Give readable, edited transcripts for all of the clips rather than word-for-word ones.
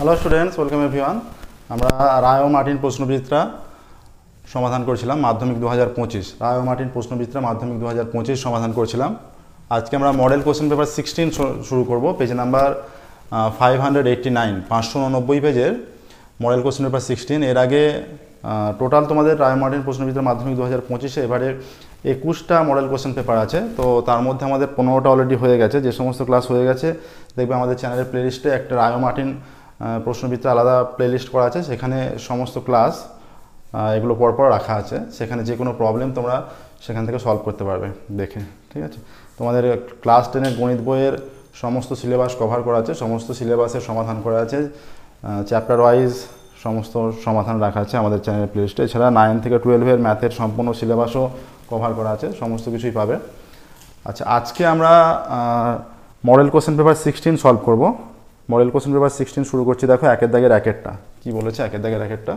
Hello students, welcome everyone. আমরা রায় ও Martin প্রশ্নবিচিত্রা সমাধান করছিলাম মাধ্যমিক 2025। রায় ও মার্টিন প্রশ্নবিচিত্রা মাধ্যমিক 2025 সমাধান করছিলাম। আজকে আমরা মডেল কোশ্চেন পেপার 16 শুরু করব। পেজ নাম্বার 589, 589 পেজের মডেল কোশ্চেন পেপার 16। এর আগে টোটাল তোমাদের রায় ও মার্টিন প্রশ্নবিচিত্রা মাধ্যমিক 2025-এ এবারে 21টা মডেল কোশ্চেন পেপার আছে। তো তার মধ্যে আমাদের 15টা অলরেডি হয়ে গেছে। যে সমস্ত ক্লাস হয়ে গেছে দেখবে আমাদের চ্যানেলের প্লেলিস্টে একটা রায় ও মার্টিন প্রশ্নবিচিত্রা আলাদা প্লেলিস্ট করা আছে, সেখানে সমস্ত ক্লাস এগুলো পরপর রাখা আছে। সেখানে যে কোনো প্রবলেম তোমরা সেখান থেকে সলভ করতে পারবে দেখে, ঠিক আছে। তোমাদের ক্লাস 10-এর গণিত বইয়ের সমস্ত সিলেবাস কভার করা আছে, সমস্ত সিলেবাসের সমাধান করা আছে, চ্যাপ্টার ওয়াইজ সমস্ত সমাধান রাখা আছে আমাদের চ্যানেলের প্লেলিস্টে। এছাড়া 9 থেকে 12-এর ম্যাথের সম্পূর্ণ সিলেবাসও কভার করা আছে, সমস্ত কিছুই পাবে। আচ্ছা, আজকে আমরা মডেল কোশ্চেন পেপার 16 সলভ করব। মডেল কোশ্চেন পেপার 16 শুরু করছি। দেখো একের দাগের একেরটা কি বলেছে। একের দাগের একেরটা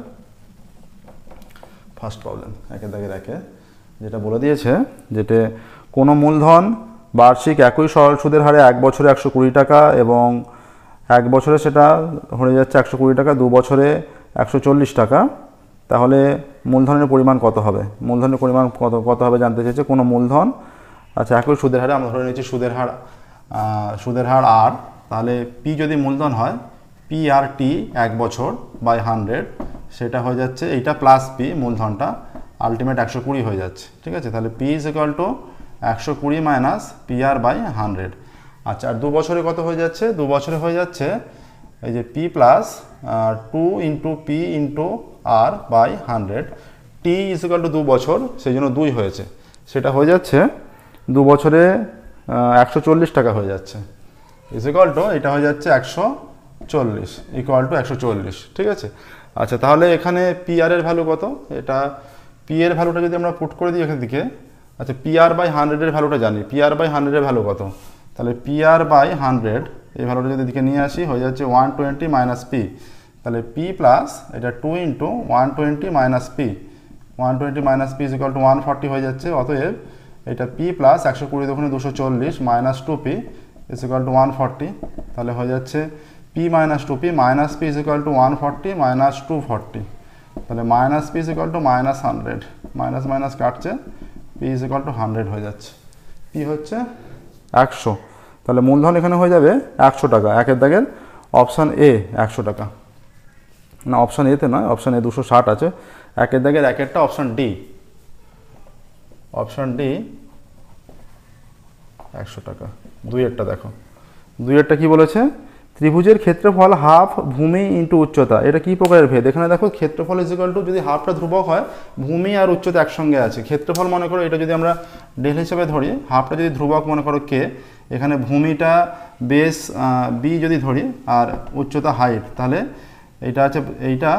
ফার্স্ট প্রবলেম। একের দাগের একে যেটা বলে দিয়েছে, যেটা কোনো মূলধন বার্ষিক একই সরল সুদের হারে 1 বছরে 120 টাকা এবং 1 বছরে সেটা হয়ে যাচ্ছে 120 টাকা, 2 বছরে 140 টাকা, তাহলে মূলধনের পরিমাণ কত হবে? মূলধনের পরিমাণ কত হবে জানতে চেয়েছে। কোনো মূলধন, আচ্ছা একই সুদের হারে, আমরা ধরে নিচ্ছি সুদের হার আর, তাহলে পি যদি মূলধন হয়, পি আর টি 1 বছর বাই 100, সেটা হয়ে যাচ্ছে এইটা প্লাস পি মূলধনটা আলটিমেট 120 হয়ে যাচ্ছে, ঠিক আছে। তাহলে P is equal to 120 minus P R by 100। আচ্ছা, আর 2 বছরে কত হয়ে যাচ্ছে? 2 বছরে হয়ে যাচ্ছে এই যে P plus 2 into P into R by 100। T is equal to 2 বছর, সেই জন্য 2 হয়েছে, সেটা হয়ে যাচ্ছে 2 বছরে 140 টাকা হয়ে যাচ্ছে, ইজ ইকুয়াল টু এটা হয়ে যাচ্ছে 140, ইকুয়াল টু 140, ঠিক আছে। আচ্ছা, তাহলে এখানে পি আর এর ভ্যালু কত? এটা পি এর ভ্যালুটা যদি আমরা পুট করে দিই এখান থেকে, আচ্ছা পি আর বাই 100 এর ভ্যালুটা জানি। পি আর বাই 100 এর ভ্যালু কত? তাহলে পি আর বাই 100 এই ভ্যালুটা যদি দিকে নিয়ে আসি হয়ে যাচ্ছে 120 মাইনাস পি। তাহলে পি প্লাস এটা 2 into 120 minus P, 120 minus P is equal two 140 হয়ে যাচ্ছে। অতএব এটা পি প্লাস 120 দুগুণে 240 minus 2p is equal two 140। তাহলে হয়ে যাচ্ছে P minus 2p minus P is equal two 140 minus 240। তাহলে minus P is equal two minus 100, minus minus কাটছে, পি ইজ ইকুয়াল টু 100 হয়ে যাচ্ছে। পি হচ্ছে 100, তাহলে মূলধন এখানে হয়ে যাবে 100 টাকা। একের দাগের অপশান এ 100 টাকা, না অপশান এতে নয়, অপশান এ 260 আছে। একের দাগের একেরটা অপশান ডি, অপশান ডি 100 টাকা। দুইয়েরটা দেখো, দুইয়েরটা কি বলেছে? ত্রিভুজের ক্ষেত্রফল হাফ ভূমি ইন্টু উচ্চতা, এটা কি প্রকারের ভেদ? এখানে দেখো ক্ষেত্রফল ইজ ইকুয়াল টু, যদি হাফটা ধ্রুবক হয়, ভূমি আর উচ্চতা একসঙ্গে আছে। ক্ষেত্রফল মনে করো এটা যদি আমরা ডেল হিসেবে ধরি, হাফটা যদি ধ্রুবক মনে করো কে, এখানে ভূমিটা বেস বি যদি ধরি আর উচ্চতা হাইট, তাহলে এটা আছে এইটা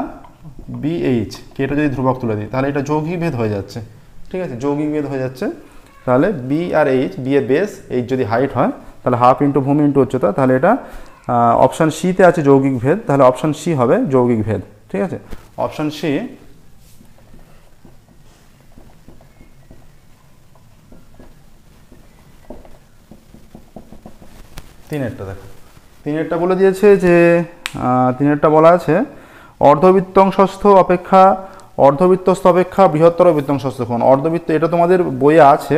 বি এইচ, কেটা যদি ধ্রুবক তুলে দিই তাহলে এটা যৌগিক ভেদ হয়ে যাচ্ছে, ঠিক আছে, যৌগিক ভেদ হয়ে যাচ্ছে। তাহলে বি আর এইচ, বি এর বেস, এইচ যদি হাইট হয়, তাহলে হাফ ইন্টু ভূমি ইন্টু উচ্চতা, তাহলে এটা অপশান সিতে আছে যৌগিক ভেদ, তাহলে অপশান সি হবে যৌগিক ভেদ, ঠিক আছে। Option C. তিনেরটা দেখো, তিনেরটা বলে দিয়েছে যে তিনেরটা বলা আছে অর্ধবৃত্তাংশস্থ অপেক্ষা বৃহত্তর বৃত্তাংশস্থ কোণ। অর্ধবৃত্ত, এটা তোমাদের বইয়ে আছে,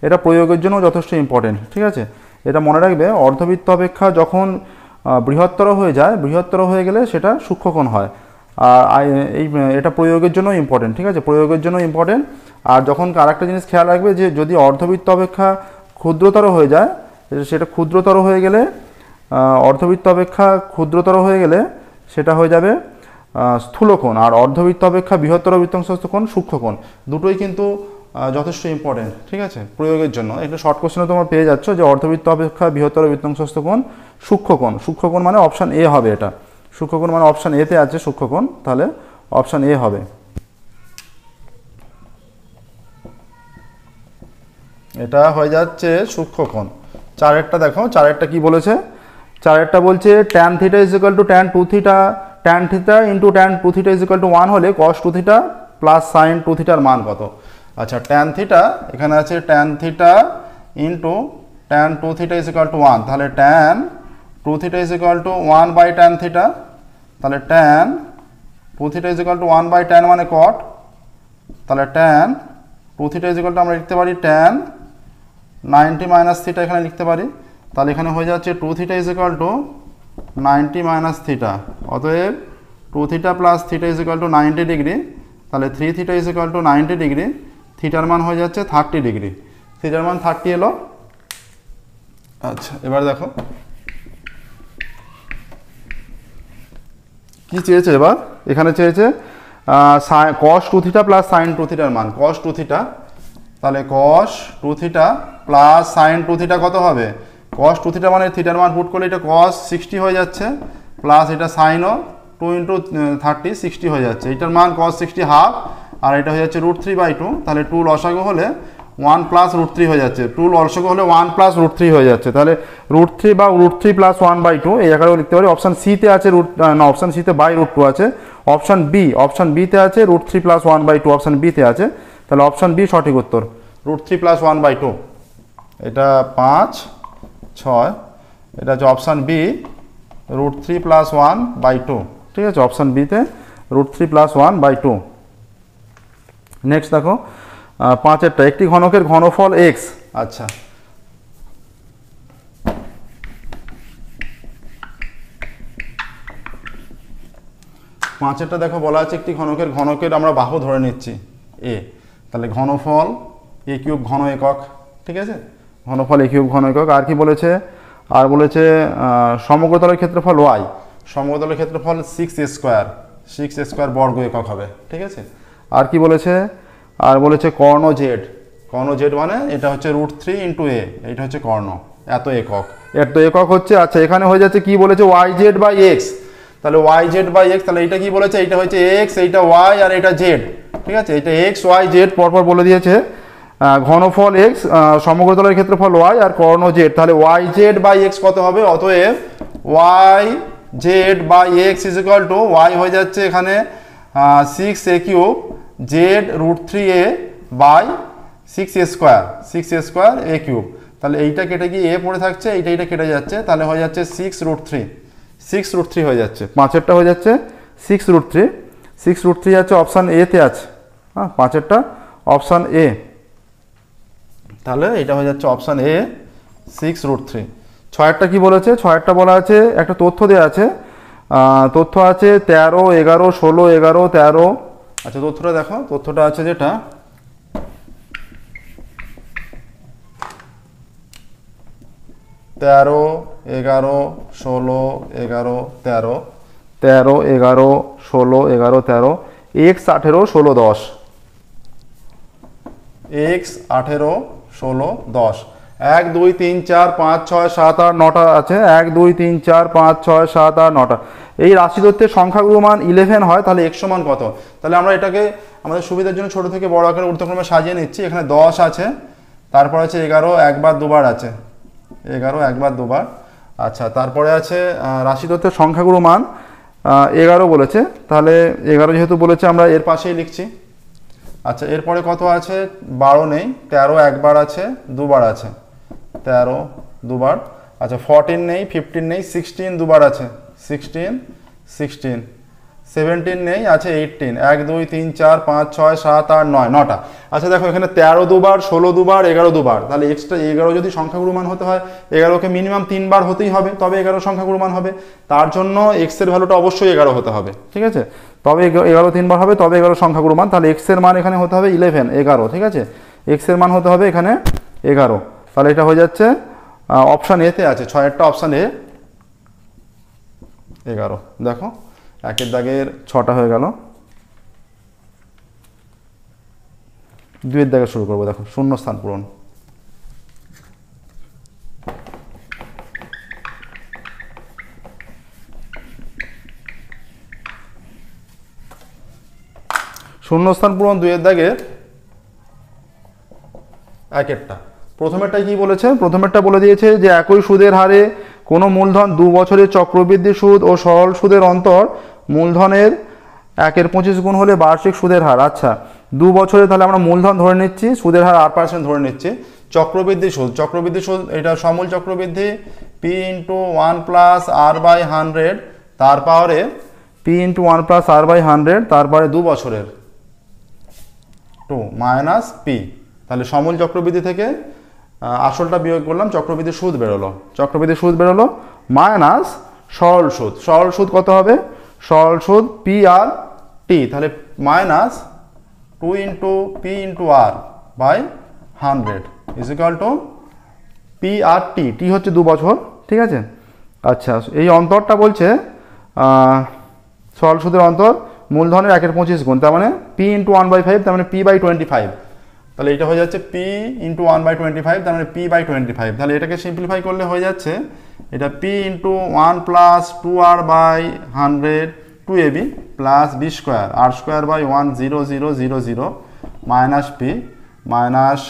এটা প্রয়োগের জন্য যথেষ্ট ইম্পর্টেন্ট, ঠিক আছে। এটা মনে রাখবে, অর্ধবৃত্ত অপেক্ষা যখন বৃহত্তর হয়ে যায়, বৃহত্তর হয়ে গেলে সেটা সূক্ষ্মকোণ হয়। আর এটা প্রয়োগের জন্য ইম্পর্টেন্ট, ঠিক আছে, প্রয়োগের জন্য ইম্পর্টেন্ট। আর যখন আরেকটা জিনিস খেয়াল রাখবে যে যদি অর্ধবৃত্ত অপেক্ষা ক্ষুদ্রতর হয়ে যায়, সেটা ক্ষুদ্রতর হয়ে গেলে, অর্ধবৃত্ত অপেক্ষা ক্ষুদ্রতর হয়ে গেলে সেটা হয়ে যাবে স্থূলকোণ, আর অর্ধবৃত্ত অপেক্ষা বৃহত্তর বৃত্তাংশস্থ কোণ সূক্ষ্মকোণ। দুটোই কিন্তু যথেষ্ট ইম্পর্টেন্ট, ঠিক আছে, প্রয়োগের জন্য। একটা শর্ট কোশ্চেনে তোমরা পেয়ে যাচ্ছ যে অর্ধবৃত্ত অপেক্ষা বৃহত্তর বৃত্তাংশস্থ কোণ সূক্ষ্মকোণ। সূক্ষ্মকোণ মানে অপশান এ হবে, এটা সূক্ষ্মকোণ মানে অপশান এতে আছে সূক্ষ্মকোণ, তাহলে অপশান এ হবে। এটা হয়ে যাচ্ছে সূক্ষ্মকোণ। চারেরটা দেখো, চারেরটা কি বলেছে? চারেরটা বলছে tan theta is equal two tan 2 theta, tan theta into tan 2 theta is equal to 1 হলে কস 2 থিটা প্লাস সাইন 2 থিটার মান কত? আচ্ছা, ট্যান থিটা এখানে আছে tan theta into tan 2 theta is equal to 1, তাহলে tan 2 theta is equal to 1 by tan theta, তাহলে tan two theta is equal to 1/tan মানে কট, তাহলে tan two theta is equal to আমরা লিখতে পারি tan 90 minus theta এখানে লিখতে পারি। তাহলে এখানে হয়ে যাচ্ছে two theta is equal to 90 minus theta, অতএব two theta plus theta is equal to 90 degree, তাহলে 3 theta is equal to 90 degree, থিটার মান হয়ে যাচ্ছে 30 ডিগ্রি, থিটার মান 30 এলো। আচ্ছা এবার দেখো কি চেয়েছে, এবার এখানে চেয়েছে cos 2 থিটা প্লাস sin 2 থিটার মান, cos 2 থিটা, তাহলে cos 2 theta plus sin 2 theta কত হবে, cos 2 থিটা মানে থিটার মান পুট করলে এটা cos 60 হয়ে যাচ্ছে, প্লাস এটা সাইনও 2 ইন্টু 30 60 হয়ে যাচ্ছে, এটার মান cos 60 হাফ, আর এটা হয়ে যাচ্ছে √3/2, তাহলে 2 লসাগু হলে 1 প্লাস √3 হয়ে যাচ্ছে, 2 লসাগু হলে 1 প্লাস √3 হয়ে যাচ্ছে, তাহলে √3 বা √3 প্লাস 1/2 এই জায়গায় লিখতে পারি। অপশান সিতে আছে অপশান সিতে √2 আছে, অপশান বিতে আছে √3 প্লাস 1/2, অপশান বিতে আছে, তাহলে অপশান বি সঠিক উত্তর, √3 প্লাস 1/2, এটা 5 6, এটা হচ্ছে অপশান বি √3 প্লাস 1/2, ঠিক আছে, অপশান বিতে √3 প্লাস 1/2। নেক্সট দেখো 5এরটা, একটি ঘনকের ঘনফল x, আচ্ছা পাঁচেরটা দেখো বলা আছে একটি ঘনকের আমরা বাহু ধরে নিচ্ছি এ, তাহলে ঘনফল a³ ঘন একক, ঠিক আছে, ঘনফল a³ ঘন একক। আর কি বলেছে, আর বলেছে সমগ্রতলের ক্ষেত্রফল y, সমগ্রতলের ক্ষেত্রফল 6a² বর্গ একক হবে, ঠিক আছে। আর কি বলেছে, আর বলেছে কর্ণ z মানে এটা হচ্ছে √3 ইন্টু a, এটা হচ্ছে কর্ণ, এত একক হচ্ছে। আচ্ছা এখানে হয়ে যাচ্ছে কি বলেছে yz/x, তাহলে yz/x, তাহলে এটা কি বলেছে, এটা হচ্ছে x, এইটা y আর এটা z, ঠিক আছে, এটা x y z পরপর বলে দিয়েছে। ঘনফল x, সমগ্রতলের ক্ষেত্রফল y আর কর্ণ z, তাহলে yz/x কত হবে, অতএব yz/x is equal two y হয়ে যাচ্ছে এখানে 6a³ z √3a by 6a² a³, তাহলে এইটা কেটে গিয়ে a পড়ে থাকছে, এইটা কেটে যাচ্ছে, তাহলে হয়ে যাচ্ছে 6√3 হয়ে যাচ্ছে, পাঁচেরটা হয়ে যাচ্ছে 6√3 যাচ্ছে অপশান এতে আছে, হ্যাঁ পাঁচেরটা অপশান এ, তাহলে এটা হয়ে যাচ্ছে অপশান এ 6√3। ছয়েরটা কি বলেছে, ছয়েরটা বলা আছে একটা তথ্য দেওয়া আছে, তথ্য আছে 13 11 16 11 13, আচ্ছা তথ্যটা দেখো, তথ্যটা আছে যেটা 13 11 16 11 13 13 11 16 11 13 x 18 16 10, x 18 16 10, 1 2 3 4 5 6 7 8 9টা আছে, 1 2 3 4 5 6 7 8 9টা, এই রাশি তত্ত্বের সংখ্যাগুলো মান 11 হয়, তাহলে x সমান কত, তাহলে আমরা এটাকে আমাদের সুবিধার জন্য ছোট থেকে বড় আকারে ঊর্ধ্বক্রমে সাজিয়ে নিচ্ছি। এখানে 10 আছে, তারপর আছে 11 একবার দুবার আছে, 11 একবার দুবার, আচ্ছা তারপরে আছে রাশি তত্ত্বের সংখ্যাগুলো মান 11 বলেছে, তাহলে 11 যেহেতু বলেছে আমরা এর পাশেই লিখছি। আচ্ছা এরপরে কত আছে, 12 নেই, 13 একবার আছে দুবার আছে, 13 দুবার, আচ্ছা 14 নেই, 15 নেই, 16 দুবার আছে, 16 17 নেই, আছে 18, 1 2 3 4 5 6 7 8 9, 9টা। আচ্ছা দেখো এখানে 13 দুবার 16 দুবার 11 দুবার, তাহলে এক্সট্রা 11 যদি সংখ্যাগুরু মান হতে হয় 11কে মিনিমাম 3 বার হতেই হবে, তবে 11 সংখ্যাগুরু মান হবে, তার জন্য এক্স এর ভ্যালুটা অবশ্যই 11 হতে হবে, ঠিক আছে, তবে 11 3 বার হবে, তবে 11 সংখ্যাগুরু মান, তাহলে এক্স এর মান এখানে হতে হবে 11, ঠিক আছে, এক্স এর মান হতে হবে এখানে 11, তাহলে এটা হয়ে যাচ্ছে অপশান এতে আছে, 6এরটা অপশান এ 11। দেখো একের দাগের 6টা হয়ে গেল, 2এর দাগে শুরু করবো, দেখো শূন্য স্থান পূরণ, শূন্যস্থান পূরণ 2এর দাগে একেরটা। প্রথমেরটাই কি বলেছে, প্রথমেরটা বলে দিয়েছে যে একই সুদের হারে কোনো মূলধন 2 বছরের চক্রবৃদ্ধি সুদ ও সরল সুদের অন্তর মূলধনের 1/25 গুণ হলে বার্ষিক সুদের হার। আচ্ছা 2 বছরে তাহলে আমরা মূলধন ধরে নিচ্ছি, সুদের হার 8% ধরে নিচ্ছি, চক্রবৃদ্ধি সুদ এটা সমূল চক্রবৃদ্ধি p × 1 + r/100 তার পাওয়ারে P into 1 plus R by 100, তারপরে 2 বছরের 2 মাইনাস পি। তাহলে সমূল চক্রবৃদ্ধি থেকে আসলটা বিয়োগ করলাম, চক্রবৃদ্ধির সুদ বেরোলো, চক্রবৃদ্ধির সুদ বেরোলো মাইনাস সরল সুদ। সরল সুদ কত হবে? সরল সুদ পি আর টি, তাহলে minus 2 into P into R by 100 is equal to P R T. T হচ্ছে 2 বছর, ঠিক আছে। আচ্ছা, এই অন্তরটা বলছে সরল সুদের অন্তর মূলধনের 1/25 গুণ, তার মানে পি ইন্টু 1/5, তার মানে পি বাই 25। তাহলে এটা হয়ে যাচ্ছে পি ইন্টু 1/25, তার মানে পি বাই 25। তাহলে এটাকে সিম্পলিফাই করলে হয়ে যাচ্ছে এটা P into 1 plus 2r by 100 2ab plus B square R square by 10000 minus P minus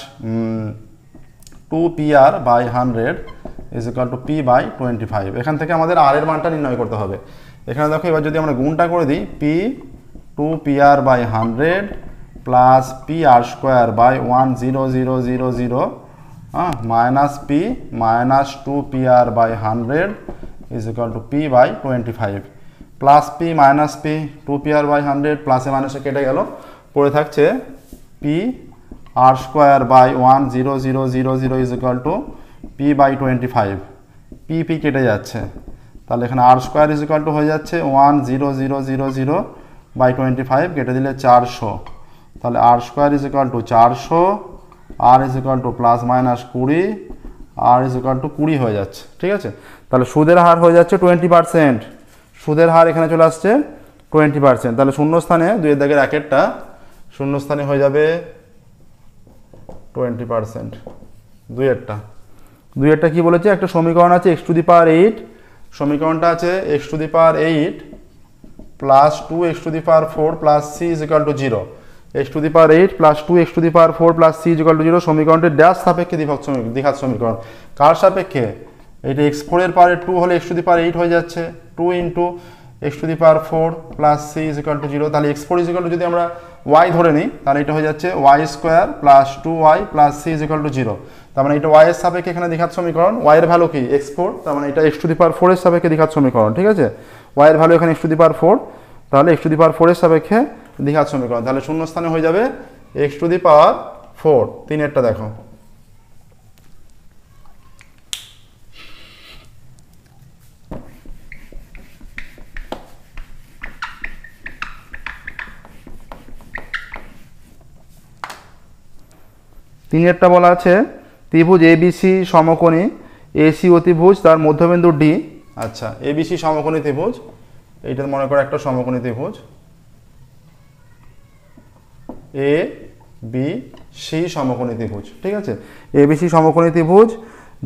2pr by 100 is equal to P by 25। এখান থেকে আমাদের আর এর মানটা নির্ণয় করতে হবে। এখানে দেখো এবার যদি আমরা গুণটা করে দিই, P 2pr by 100 plus P R square by 10000 minus P minus 2pr by 100 is equal to P by 25। Plus P minus P 2pr by 100 প্লাসে মাইনাসে কেটে গেল, পড়ে থাকছে P R square by 10000 is equal to P by 25। P P কেটে যাচ্ছে, তাহলে এখানে R square is equal to হয়ে যাচ্ছে 10000 বাই 25, কেটে দিলে 400। তাহলে আর square is equal to 400, R is equal to plus minus 20, R is equal to 20 হয়ে যাচ্ছে, ঠিক আছে। তাহলে সুদের হার হয়ে যাচ্ছে 20%। সুদের হার এখানে চলে আসছে 20%। তাহলে শূন্যস্থানে 2 দাগের 1টা শূন্যস্থানে হয়ে যাবে 20%। 2 কি বলেছে? একটা সমীকরণ আছে x টু দি পাওয়ার 8, সমীকরণটা আছে x to the power 8 plus 2x to the power 4 plus c is equal two 0। x to the power 8 plus 2x to the power 4 plus c is equal two 0 সমীকরণটির dash সাপেক্ষে দ্বিঘাত সমীকরণ। কার সাপেক্ষে? এটা x4 এর পাওয়ার 2 হলে x টু দি পাওয়ার 8 হয়ে যাচ্ছে, 2 into x to the power 4 plus c is equal two 0। তাহলে x4 ইজ ইকুয়াল টু যদি আমরা y ধরে নিই, তাহলে এটা হয়ে যাচ্ছে y square plus 2y plus c is equal two 0। তার মানে এটা y এর সাপেক্ষে এখানে দ্বিঘাত সমীকরণ, y এর ভ্যালু কি? x4, তার মানে এটা x টু দি পাওয়ার 4 এর সাপেক্ষে দ্বিঘাত সমীকরণ, ঠিক আছে। y এর ভ্যালু এখানে x টু দি পাওয়ার 4, তাহলে x টু দি পাওয়ার 4 এর সাপেক্ষে দ্বিঘাত সমীকরণ। তাহলে শূন্যস্থানে হয়ে যাবে x টু দি পাওয়ার 4। 3-এরটা দেখো, তিনেরটা বলা আছে ত্রিভুজ এবিসি সমকোণী, এসি অতিভুজ, তার মধ্যবিন্দু ডি। আচ্ছা, এবিসি সমকোণী ত্রিভুজ, এইটা মনে করো একটা সমকোণী ত্রিভুজ এ বি সি সমকোণী ত্রিভুজ, ঠিক আছে। এবিসি সমকোণী ত্রিভুজ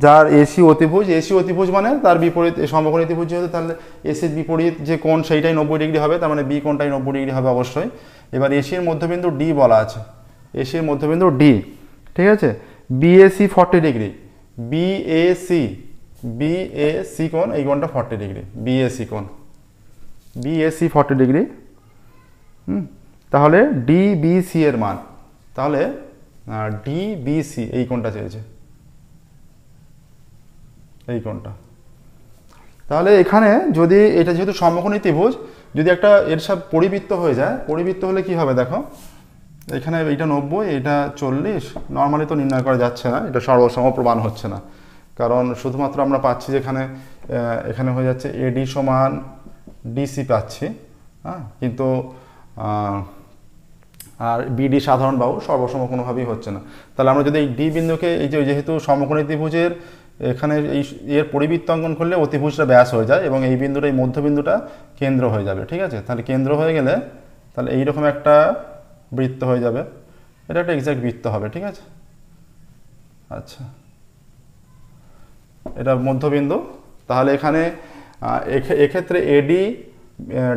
যার এসি অতিভুজ, এসি অতিভুজ মানে তার বিপরীত সমকোণী ত্রিভুজ যেহেতু, তাহলে এসির বিপরীত যে কোণ সেইটাই 90 ডিগ্রি হবে, তার মানে বি কোণটাই 90 ডিগ্রি হবে অবশ্যই। এবার এসির মধ্যবিন্দু ডি বলা আছে, এসির মধ্যবিন্দু ডি, ঠিক আছে। বিএসি 40 ডিগ্রি, বিএসি কোণ, এই কোণটা 40 ডিগ্রি, বিএসি কোণ, বিএসি 40 ডিগ্রি। তাহলে ডিবিসি এর মান, তাহলে ডিবিসি এই কোণটা চেয়েছে, এই কোণটা। তাহলে এখানে যদি এটা যেহেতু সমকোণী ত্রিভুজ, যদি একটা এর সব পরিবৃত্ত হয়ে যায়, পরিবৃত্ত হলে কি হবে দেখো, এখানে এইটা 90, এটা 40, নর্মালি তো নির্ণয় করা যাচ্ছে না, এটা সর্বসম প্রমাণ হচ্ছে না, কারণ শুধুমাত্র আমরা পাচ্ছি যেখানে এখানে হয়ে যাচ্ছে এডি সমান ডিসি পাচ্ছি, হ্যাঁ, কিন্তু আর বিডি সাধারণ বাহু সর্বসম কোনোভাবেই হচ্ছে না। তাহলে আমরা যদি এই ডি বিন্দুকে, এই যে যেহেতু সমকোণী ত্রিভুজের এখানে এই এর পরিবৃত্ত অঙ্কন করলে অতিভুজটা ব্যাস হয়ে যায় এবং এই বিন্দুটা, এই মধ্যবিন্দুটা কেন্দ্র হয়ে যাবে, ঠিক আছে। তাহলে কেন্দ্র হয়ে গেলে তাহলে এইরকম একটা বৃত্ত হয়ে যাবে, এটা একটা এক্সাক্ট বৃত্ত হবে, ঠিক আছে। আচ্ছা, এটা মধ্যবিন্দু। তাহলে এখানে এক্ষেত্রে এডি,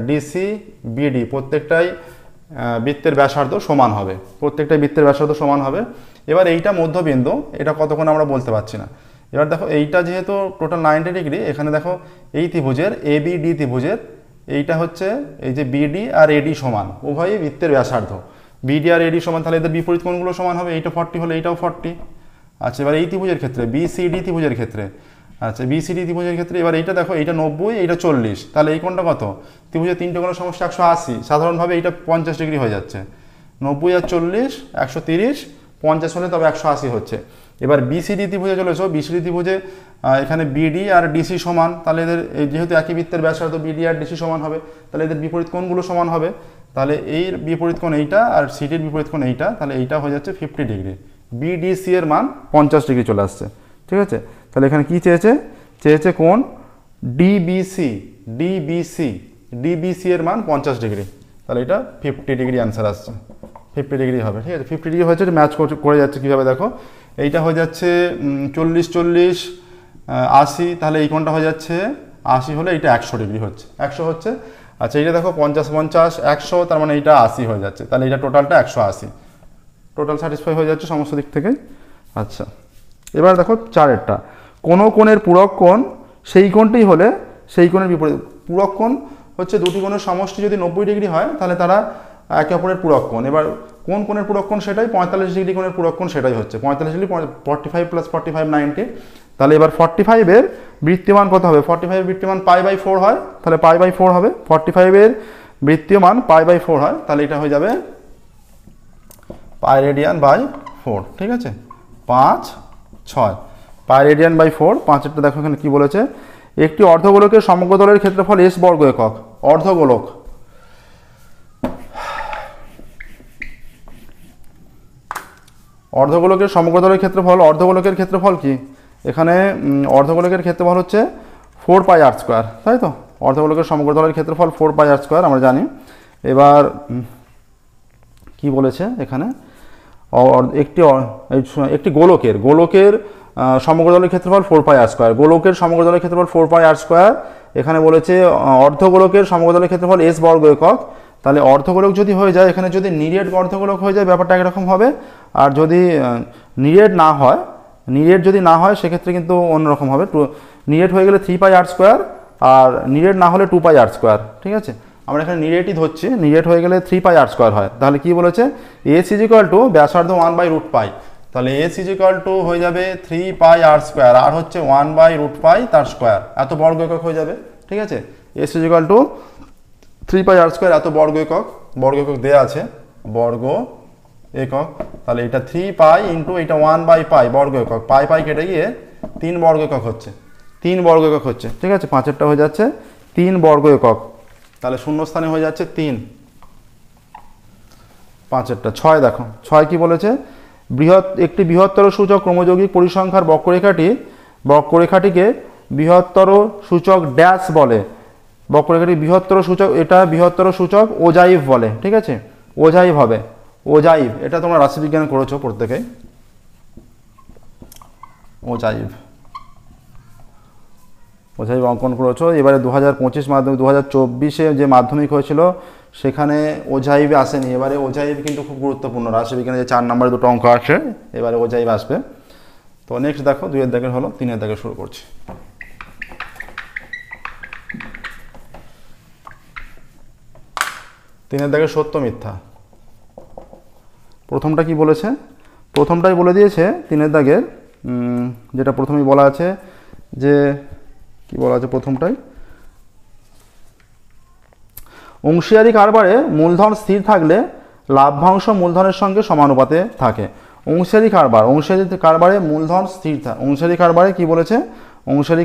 ডিসি, বিডি প্রত্যেকটাই বৃত্তের ব্যাসার্ধ সমান হবে, প্রত্যেকটাই বৃত্তের ব্যাসার্ধ সমান হবে। এবার এইটা মধ্যবিন্দু, এটা কতক্ষণ আমরা বলতে পারছি না। এবার দেখো এইটা যেহেতু টোটাল 90 ডিগ্রি, এখানে দেখো এই ত্রিভুজের এবিডি ত্রিভুজের এইটা হচ্ছে এই যে বিডি আর এডি সমান, উভয়ই বৃত্তের ব্যাসার্ধ, বিডি আর এডি সমান, তাহলে এদের বিপরীত কোণগুলো সমান হবে, এইটা 40 হলে এইটাও 40। আচ্ছা, এবার এই ত্রিভুজের ক্ষেত্রে বিসিডি ত্রিভুজের ক্ষেত্রে আচ্ছা বিসিডি ত্রিভুজের ক্ষেত্রে এবার এইটা দেখো, এইটা 90, এইটা 40, তাহলে এই কোণটা কত? ত্রিভুজের তিনটে কোণের সমষ্টি 180, সাধারণভাবে এইটা 50 ডিগ্রি হয়ে যাচ্ছে। 90 আর 40 130, 50 হলে তবে 180 হচ্ছে। এবার বিসিডি ত্রিভুজে চলে এসো। বিসিডি ত্রিভুজে এখানে বিডি আর ডিসি সমান, তাহলে এদের যেহেতু একই বৃত্তের ব্যাসার্ধ বিডি আর ডিসি সমান হবে, তাহলে এদের বিপরীত কোণগুলো সমান হবে। তাহলে এর বিপরীত কোণ এইটা আর সিডির বিপরীত কোণ এইটা, তাহলে এইটা হয়ে যাচ্ছে 50 ডিগ্রি। বিডিসি এর মান 50 ডিগ্রি চলে আসছে, ঠিক আছে। তাহলে এখানে কি চেয়েছে? চেয়েছে কোণ ডিবিসি, ডিবিসি, ডিবিসি এর মান 50 ডিগ্রি, তাহলে এটা 50 ডিগ্রি অ্যান্সার আসছে। 50 ডিগ্রি হবে, ঠিক আছে। 50 ডিগ্রি হয়েছে, ম্যাচ করে যাচ্ছে কীভাবে দেখো, এইটা হয়ে যাচ্ছে 40 40 80, তাহলে এই কোণটা হয়ে যাচ্ছে 80 হলে এইটা 100 ডিগ্রি হচ্ছে, 100 হচ্ছে। আচ্ছা এইটা দেখো 50 50 100, তার মানে এইটা 80 হয়ে যাচ্ছে, তাহলে এইটা টোটালটা 180, টোটাল স্যাটিসফাই হয়ে যাচ্ছে সমস্ত দিক থেকে। আচ্ছা এবার দেখো 4এরটা, কোনো কোণের পূরক কোণ সেই কোণটাই হলে সেই কোণের বিপরীত। পূরক কোণ হচ্ছে দুটি কোণের সমষ্টি যদি 90 ডিগ্রি হয় তাহলে তারা একে অপরের পূরক কোণ। এবার কোন কোণের পূরক কোণ সেটাই 45 ডিগ্রি কোণের পূরক কোণ সেটাই হচ্ছে 45 ডিগ্রি, 45 + 45 90। তাহলে এবার 45 এর বৃত্তীয়মান কত হবে? 45 এর বৃত্তীয়মান π/4 হয়, তাহলে π/4 হবে। 45 এর বৃত্তীয়মান π/4 হয়, তাহলে এটা হয়ে যাবে π/4, ঠিক আছে। 5 6 π/4, 5এরটা দেখো এখানে কি বলেছে, একটি অর্ধগোলকের সমগ্র তলের ক্ষেত্রফল s বর্গ একক। অর্ধগোলক, অর্ধগোলকের সমগ্র তলের ক্ষেত্রফল, অর্ধগোলকের ক্ষেত্রফল কি? এখানে অর্ধগোলকের ক্ষেত্রফল হচ্ছে 4πr², তাই তো। অর্ধগোলকের সমগ্র তলের ক্ষেত্রফল 4πr² আমরা জানি। এবার কি বলেছে এখানে, একটি গোলকের সমগ্র তলের ক্ষেত্রফল 4πr², গোলকের সমগ্র তলের ক্ষেত্রফল 4πr²। এখানে বলেছে অর্ধগোলকের সমগ্র তলের ক্ষেত্রফল s বর্গ একক। তাহলে অর্ধগোলক যদি হয়ে যায়, এখানে যদি নিরেট অর্ধগোলক হয়ে যায় ব্যাপারটা একরকম হবে, আর যদি নিরেট যদি না হয় সেক্ষেত্রে কিন্তু অন্যরকম হবে। নিরেট হয়ে গেলে 3πr², আর নিরেট না হলে 2πr², ঠিক আছে। আমরা এখানে নিরেটই ধরছি, নিরেট হয়ে গেলে 3πr² হয়। তাহলে কি বলেছে, s = ব্যাসার্ধ 1/√π, তাহলে s = হয়ে যাবে 3πr², আর হচ্ছে 1/√π তার স্কোয়ার, এত বর্গ একক হয়ে যাবে, ঠিক আছে। s = 3πr², এত বর্গ একক, বর্গ একক দেওয়া আছে, বর্গ একক। তাহলে এটা 3π × এটা 1/π বর্গ একক, পাই কেটে গিয়ে 3 বর্গ একক হচ্ছে, 3 বর্গ একক হচ্ছে, ঠিক আছে। 5এরটা হয়ে যাচ্ছে 3 বর্গ একক, তাহলে শূন্যস্থানে হয়ে যাচ্ছে 3। 5এরটা 6 দেখো, 6 কি বলেছে, একটি বৃহত্তর সূচক ক্রমযৌগিক পরিসংখ্যার বক্ররেখাটিকে বৃহত্তর সূচক ড্যাশ বলে। বক্ররেখাটি বৃহত্তর সূচক, এটা বৃহত্তর সূচক ওজাইভ বলে, ঠিক আছে। ওজাইভ হবে, ওজাইভ, এটা তোমরা রাশিবিজ্ঞান করেছো প্রত্যেকেই। ওজাইভ অঙ্কন করেছো। এবারে 2025 মাধ্যমিক, 2024-এ যে মাধ্যমিক হয়েছিল সেখানে ওজাইভ আসেনি। এবারে ওজাইভ কিন্তু খুব গুরুত্বপূর্ণ, রাশিবিজ্ঞানে যে 4 নম্বরে 2টো অঙ্ক আছে, এবারে ওজাইভ আসবে। তো নেক্সট দেখো 2-এর দাগের হলো, 3-এর দাগে শুরু করছি। 3-এর দাগের সত্য মিথ্যা। প্রথমটা কি বলেছে, প্রথমটাই বলে দিয়েছে 3-এর দাগের, যেটা প্রথমেই বলা আছে, যে কি বলা আছে প্রথমটাই, অংশীদারি কারবারে মূলধন স্থির থাকলে লাভ্যাংশ মূলধনের সঙ্গে সমানুপাতে থাকে। অংশীদারি কারবারে মূলধন স্থির থাকে। অংশীদারি কারবারে কি বলেছে, অংশীদারি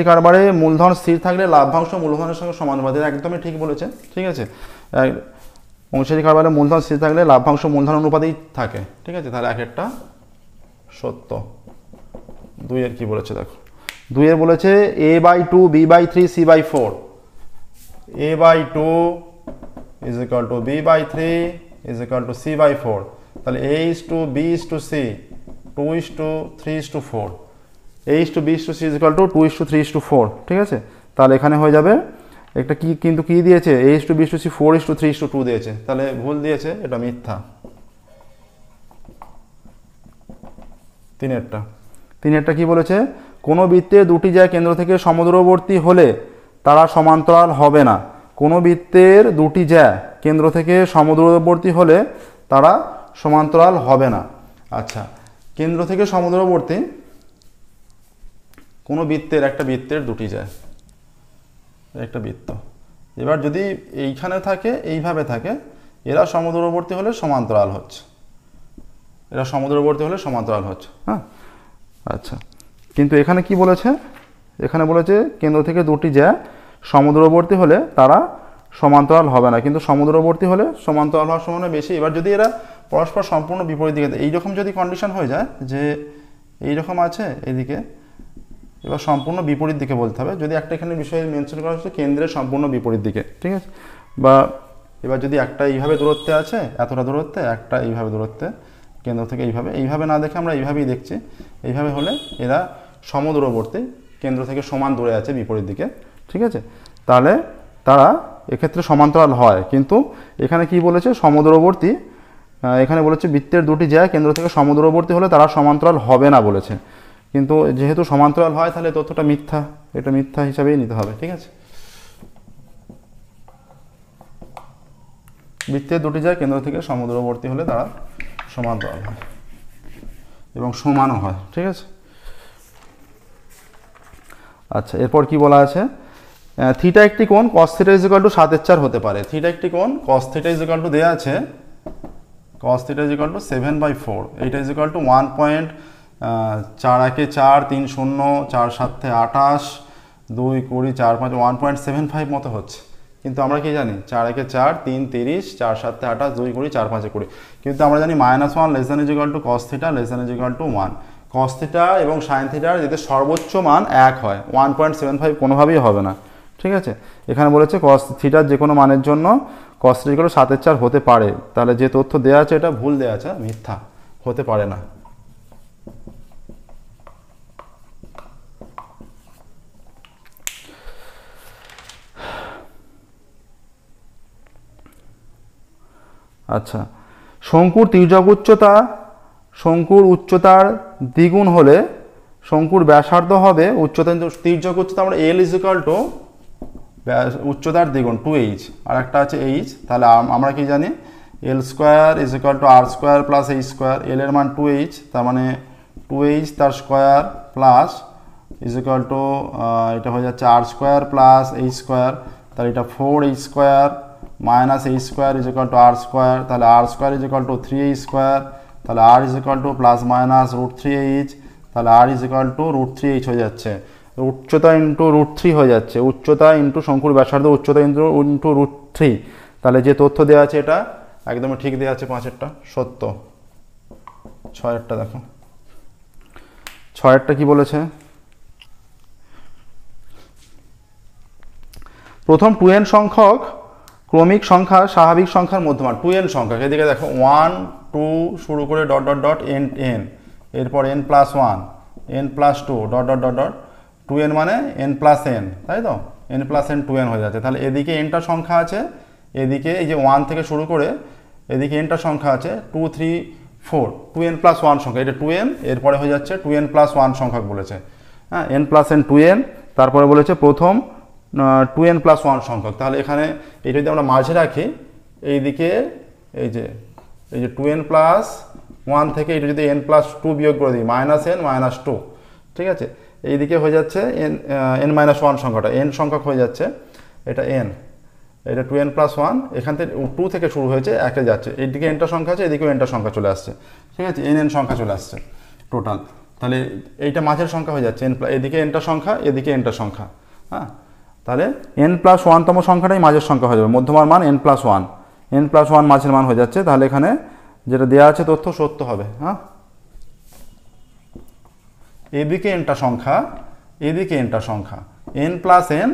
কারবারে মূলধন স্থির থাকলে লাভ্যাংশ মূলধনের সঙ্গে সমানুপাতে, একদমই ঠিক বলেছে, ঠিক আছে। অংশীদারি কারবারে মূলধন স্থির থাকলে লাভ্যাংশ মূলধন অনুপাতেই থাকে, ঠিক আছে। তাহলে 1-এরটা সত্য। 2-এর কি বলেছে দেখো, 2-এর বলেছে a/2 b/3 c/4, a/2 = b/3 = c/4, তাহলে a/b/c 2:3:4, a/b/c = 2:3:4, ঠিক আছে। তাহলে এখানে হয়ে যাবে একটা কি, কিন্তু কি দিয়েছে, a/b/c 4:3:2 দিয়েছে, তাহলে ভুল দিয়েছে, এটা মিথ্যা। 3-এরটা কি বলেছে, কোনো বৃত্তের দুটি জ্যা কেন্দ্র থেকে সমদূরবর্তী হলে তারা সমান্তরাল হবে না। কোনো বৃত্তের দুটি জ্যা কেন্দ্র থেকে সমদূরবর্তী হলে তারা সমান্তরাল হবে না। আচ্ছা, কেন্দ্র থেকে সমদূরবর্তী, কোনো বৃত্তের একটা বৃত্তের দুটি জ্যা, একটা বৃত্ত। এবার যদি এইখানে থাকে এইভাবে থাকে, এরা সমদূরবর্তী হলে সমান্তরাল হচ্ছে, এরা সমদূরবর্তী হলে সমান্তরাল হচ্ছে। হ্যাঁ, আচ্ছা, কিন্তু এখানে কি বলেছে, এখানে বলেছে কেন্দ্র থেকে দুটি জ্যা সমদূরবর্তী হলে তারা সমান্তরাল হবে না, কিন্তু সমদূরবর্তী হলে সমান্তরাল হওয়ার সম্ভাবনা বেশি। এবার যদি এরা পরস্পর সম্পূর্ণ বিপরীত দিকে, এইরকম যদি কন্ডিশন হয়ে যায় যে এইরকম আছে এদিকে, এবার সম্পূর্ণ বিপরীত দিকে বলতে হবে। যদি একটা এখানে বিষয় মেনশন করা হচ্ছে কেন্দ্রের সম্পূর্ণ বিপরীত দিকে, ঠিক আছে। বা এবার যদি একটা এইভাবে দূরত্বে আছে, এতটা দূরত্বে, একটা এইভাবে দূরত্বে কেন্দ্র থেকে এইভাবে না দেখে আমরা এইভাবেই দেখছি, এইভাবে হলে এরা সমদূরবর্তী, কেন্দ্র থেকে সমান দূরে আছে বিপরীত দিকে, ঠিক আছে। তাহলে তারা এক্ষেত্রে সমান্তরাল হয়। কিন্তু এখানে কি বলেছে, সমদূরবর্তী, এখানে বলেছে বৃত্তের দুটি জ্যা কেন্দ্র থেকে সমদূরবর্তী হলে তারা সমান্তরাল হবে না বলেছে। কিন্তু যেহেতু সমান্তরাল হয় তাহলে তথ্যটা মিথ্যা, এটা মিথ্যা হিসাবেই নিতে হবে, ঠিক আছে। বৃত্তের দুটি জ্যা কেন্দ্র থেকে সমদূরবর্তী হলে তারা সমান্তরাল হয় এবং সমানও হয়, ঠিক আছে। আচ্ছা, এরপর কি বলা আছে, থিটা একটি কোণ cos θ = 7/4 হতে পারে। থিটা একটি কোণ cos θ = দেওয়া আছে cos θ = 7/4, এইটা = 1.4 3 0 4 7 28 2 20 4 5 1.75 মতো হচ্ছে। কিন্তু আমরা কি জানি 4 1 4 3 30 4 7 28 2 20 4 5 20, কিন্তু আমরা জানি -1 ≤ cos θ ≤ 1। cos θ এবং sin θ যাতে সর্বোচ্চ মান 1 হয়, 1.75 কোনোভাবেই হবে না, ঠিক আছে। এখানে বলেছে cos θ যে কোনো মানের জন্য cos θ = 7/4 হতে পারে। তাহলে যে তথ্য দেওয়া আছে এটা ভুল দেওয়া আছে, মিথ্যা, হতে পারে না। আচ্ছা, শঙ্কুর তির্যক উচ্চতা শঙ্কুর উচ্চতার দ্বিগুণ হলে শঙ্কুর ব্যাসার্ধ হবে উচ্চতা, তির্যক উচ্চতা আমরা L = উচ্চতার দ্বিগুণ 2h, আর একটা আছে h। তাহলে আমরা কি জানি L² = r² + h², L এর মান 2h, তার মানে 2h তার স্কোয়ার প্লাস এটা হয়ে যাচ্ছে r² + h², তাহলে এটা 4h² - h² = r², তাহলে r² = 3h², তাহলে r = ±√3h, তাহলে r = √3h হয়ে যাচ্ছে, উচ্চতা ইন্টু √3 হয়ে যাচ্ছে, উচ্চতা ইন্টু শঙ্কুর ব্যাসার্ধ, উচ্চতা ইন্টু √3। তাহলে যে তথ্য দেওয়া আছে এটা একদমই ঠিক দেওয়া আছে, 5এরটা সত্য। 6এরটা দেখো, 6এরটা কি বলেছে, প্রথম 2n সংখ্যক ক্রমিক সংখ্যা স্বাভাবিক সংখ্যার মধ্যমান। 2n সংখ্যা, এদিকে দেখো 1 2 শুরু করে ... n, এরপর n+1 n+2 ... 2n মানে n+n, তাই তো, n+n 2n হয়ে যাচ্ছে। তাহলে এদিকে nটা সংখ্যা আছে, এদিকে এই যে 1 থেকে শুরু করে এদিকে nটা সংখ্যা আছে 2 3 4, 2n+1 সংখ্যা, এটা 2n, এরপরে হয়ে যাচ্ছে 2n+1 সংখ্যক বলেছে। হ্যাঁ, n+n 2n, তারপরে বলেছে প্রথম 2n+1 সংখ্যক। তাহলে এখানে এটা যদি আমরা মাঝে রাখি, এইদিকে এই যে 2n+1 থেকে এটা যদি n+2 বিয়োগ করে দিই, -n -2, ঠিক আছে। এইদিকে হয়ে যাচ্ছে n-1 সংখ্যাটা, n সংখ্যক হয়ে যাচ্ছে, এটা n, এটা 2n+1, এখান থেকে 2 থেকে শুরু হয়েছে, 1-এ যাচ্ছে, এইদিকে nটা সংখ্যা আছে, এদিকেও nটা সংখ্যা চলে আসছে, ঠিক আছে, n সংখ্যা চলে আসছে টোটাল। তাহলে এইটা মাঝের সংখ্যা হয়ে যাচ্ছে, এদিকে nটা সংখ্যা, এদিকে nটা সংখ্যা। হ্যাঁ, তাহলে n+1তম সংখ্যাটাই মাঝের সংখ্যা হয়ে যাবে, মধ্যমার মান n+1, n+1 মাঝের মান হয়ে যাচ্ছে। তাহলে এখানে যেটা দেওয়া আছে তথ্য সত্য হবে। হ্যাঁ, এদিকে nটা সংখ্যা, এদিকে nটা সংখ্যা, n+n,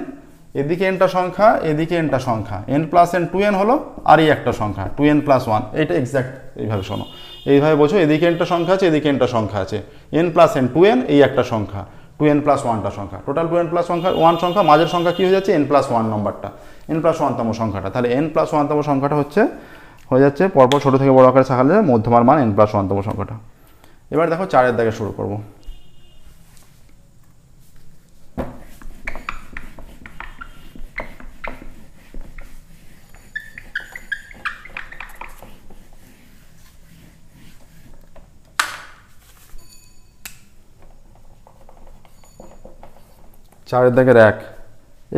এদিকে nটা সংখ্যা, এদিকে nটা সংখ্যা, n+n 2n হলো, আর এই একটা সংখ্যা 2n+1, এটা এক্স্যাক্ট এইভাবে শোনো, এইভাবে বোঝো, এদিকে nটা সংখ্যা আছে, এদিকে nটা সংখ্যা আছে, n+n 2n, এই একটা সংখ্যা 2n+1টা সংখ্যা, টোটাল 2n+1 সংখ্যা, মাঝের সংখ্যা কি হয়ে যাচ্ছে, n+1 নম্বরটা, n+1তম সংখ্যাটা। তাহলে n+1তম সংখ্যাটা হয়ে যাচ্ছে পরপর ছোট থেকে বড় আকারে সাজালে মধ্যমার মান n+1তম সংখ্যাটা। এবার দেখো 4-এর দাগে শুরু করব। 4 দাগের 1,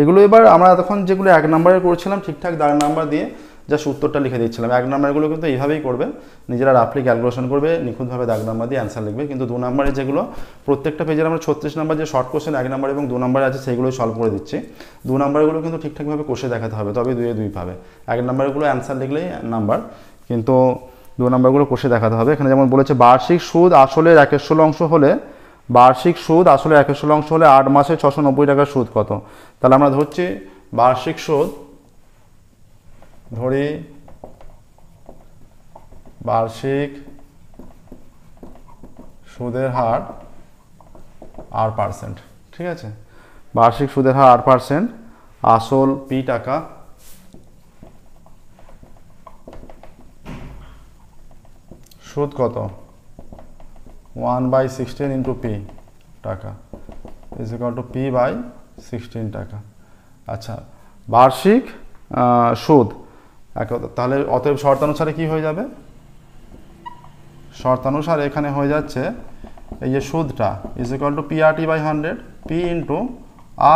এগুলো এবার আমরা তখন যেগুলো 1 নম্বরে করেছিলাম ঠিকঠাক দাগ নাম্বার দিয়ে জাস্ট উত্তরটা লিখে দিচ্ছিলাম। 1 নম্বরগুলো কিন্তু এইভাবেই করবে, নিজেরা রাফলি ক্যালকুলেশন করবে, নিখুঁতভাবে দাগ নাম্বার দিয়ে অ্যান্সার লিখবে। কিন্তু 2 নম্বরে যেগুলো প্রত্যেকটা পেজের আমরা 36 নম্বর যে শর্ট কোশ্চেন 1 নম্বর এবং 2 নম্বরে আছে সেইগুলোই সলভ করে দিচ্ছি। 2 নম্বরগুলো কিন্তু ঠিকঠাকভাবে কষে দেখাতে হবে, তবে 2 এ 2 পাবে। 1 নম্বরগুলো অ্যান্সার লিখলেই নাম্বার, কিন্তু 2 নম্বরগুলো কষে দেখাতে হবে। এখানে যেমন বলেছে বার্ষিক সুদ আসলের 1/16 অংশ হলে, বার্ষিক সুদ আসলে 1/16 অংশ হলে 8 মাসে 690 টাকার সুদ কত? তাহলে আমরা ধরছি বার্ষিক সুদ, ধরি বার্ষিক সুদের হার R%, ঠিক আছে? বার্ষিক সুদের হার R%, আসল P টাকা, সুদ কত? 1/16 ইন্টু P টাকা ইজ ইকুয়াল টু P/16 টাকা। আচ্ছা, বার্ষিক সুদ, তাহলে অতএব শর্তানুসারে কি হয়ে যাবে? শর্তানুসারে এখানে হয়ে যাচ্ছে এই যে সুদটা is equal to PRT/100, P into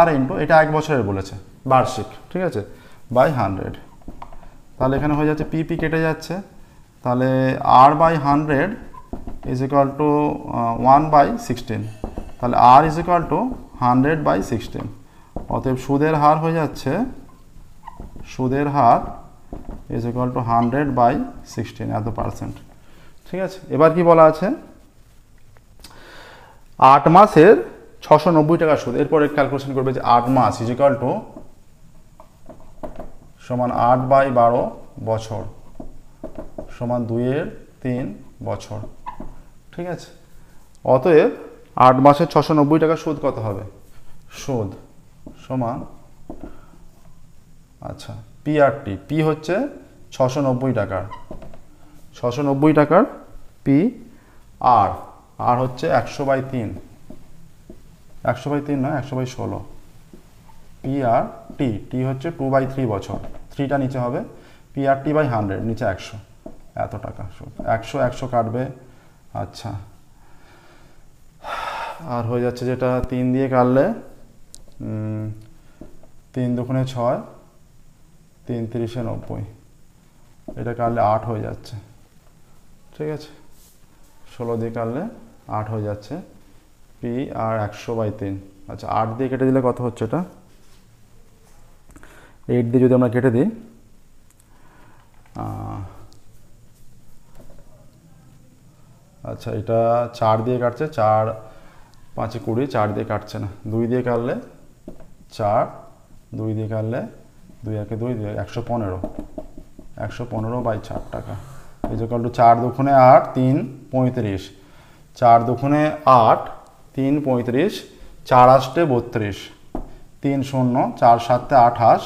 R into, এটা 1 বছরের বলেছে বার্ষিক, ঠিক আছে, বাই 100। তাহলে এখানে হয়ে যাচ্ছে P কেটে যাচ্ছে, তাহলে R/100 ইজ ইকুয়াল টু 1/16, তাহলে R ইজ ইকুয়াল টু 100/16। অতএব সুদের হার হয়ে যাচ্ছে, সুদের হার ইজ ইকুয়াল টু 100/16, এত %, ঠিক আছে? এবার কি বলা আছে? 8 মাসের 690 টাকা সুদ। এরপর ক্যালকুলেশন করবে যে 8 মাস ইজ ইকুয়াল টু সমান 8/12 বছর সমান 2/3 বছর, ঠিক আছে? অতএব 8 মাসের 690 টাকা সুদ কত হবে? সুদ সমান, আচ্ছা, PRT, P হচ্ছে 690 টাকার, 690 টাকার P, আর হচ্ছে 100/3, 100/3 নয় 100/16, PRT, T হচ্ছে 2/3 বছর, 3টা নিচে হবে, PRT/100 নিচে 100, এত টাকা সুদ। 100 কাটবে, আচ্ছা, আর হয়ে যাচ্ছে যেটা 3 দিয়ে কাটলে 3 দুগুণে 6, 3 × 90, এটা কাটলে 8 হয়ে যাচ্ছে, ঠিক আছে? 16 দিয়ে কাটলে 8 হয়ে যাচ্ছে, P আর 100/3। আচ্ছা, 8 দিয়ে কেটে দিলে কত হচ্ছে? এটা 8 দিয়ে যদি আমরা কেটে দিই, আচ্ছা, এটা 4 দিয়ে কাটছে, 4 5 20, 4 দিয়ে কাটছে না, 2 দিয়ে কাটলে 4, 2 দিয়ে কাটলে 2 1 2 115, 115/4 টাকা ইজ ইকুয়াল টু 4 দুগুণে 8, 3 35, 4 দুগুণে 8, 3 35, 4 8 32, 3 0, 4 7 28,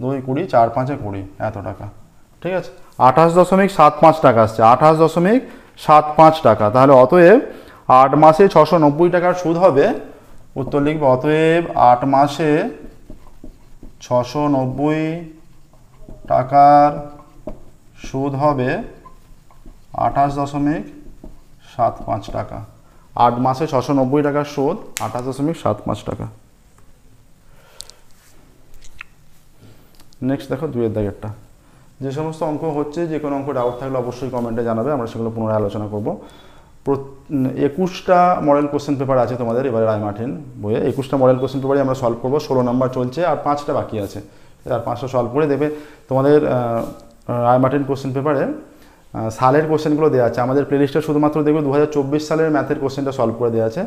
2 20, 4 5 20, এত টাকা, ঠিক আছে? 28.75 টাকা আসছে, 28.75 টাকা। তাহলে অতএব 8 মাসে 690 টাকার সুদ হবে, উত্তর লিখবে অতএব 8 মাসে 690 টাকার সুদ হবে 28.75 টাকা। 8 মাসে 690 টাকার সুদ 28.75 টাকা। নেক্সট দেখো 2 এর দাগেরটা। যে সমস্ত অঙ্ক হচ্ছে, যে কোনো অঙ্ক ডাউট থাকলে অবশ্যই কমেন্টে জানাবে, আমরা সেগুলো পুনরায় আলোচনা করব। 21টা মডেল কোশ্চেন পেপার আছে তোমাদের এবারে রায়মার্টিন বইয়ে। 21টা মডেল কোশ্চেন পেপারই আমরা সলভ করবো, 16 নাম্বার চলছে আর 5টা বাকি আছে। আর 5টা সলভ করে দেবে তোমাদের রায়মার্টিন কোশ্চেন পেপারে সালের কোশ্চেনগুলো দেওয়া আছে। আমাদের প্লেলিস্টে শুধুমাত্র দেখবে 2024 সালের ম্যাথের কোশ্চেনটা সলভ করে দেওয়া আছে।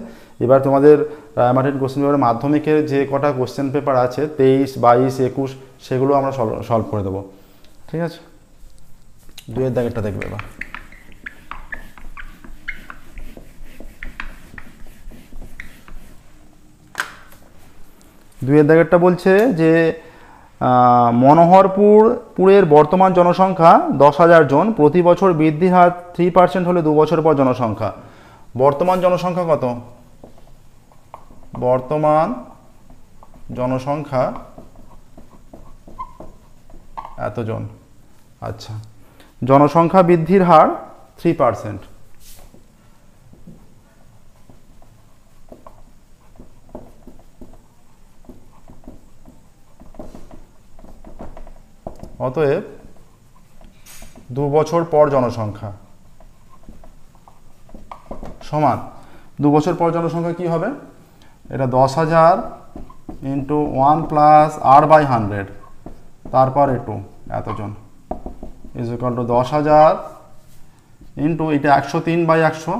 এবার তোমাদের রায়মার্টিন কোশ্চেন পেপারে মাধ্যমিকের যে কটা কোশ্চেন পেপার আছে 23, 22, 21 সেগুলো আমরা সলভ করে দেবো, ঠিক আছে? 2 এর দাগেরটা দেখবে এবার। দুইয়ের দাগেরটা বলছে যে মনোহরপুরের বর্তমান জনসংখ্যা 10,000 জন, প্রতি বছর বৃদ্ধির হার 3% হলে 2 বছর পর জনসংখ্যা। বর্তমান জনসংখ্যা কত? বর্তমান জনসংখ্যা এতজন। আচ্ছা, জনসংখ্যা বৃদ্ধির হার 3%। অতএব 2 বছর পর জনসংখ্যা সমান 2 বছর পর জনসংখ্যা কি হবে, এটা 10,000 ইন্টু 1 প্লাস r/100 তারপর একটু এতজন ইজ ইকুয়াল টু 10,000 ইন্টু এটা 103/100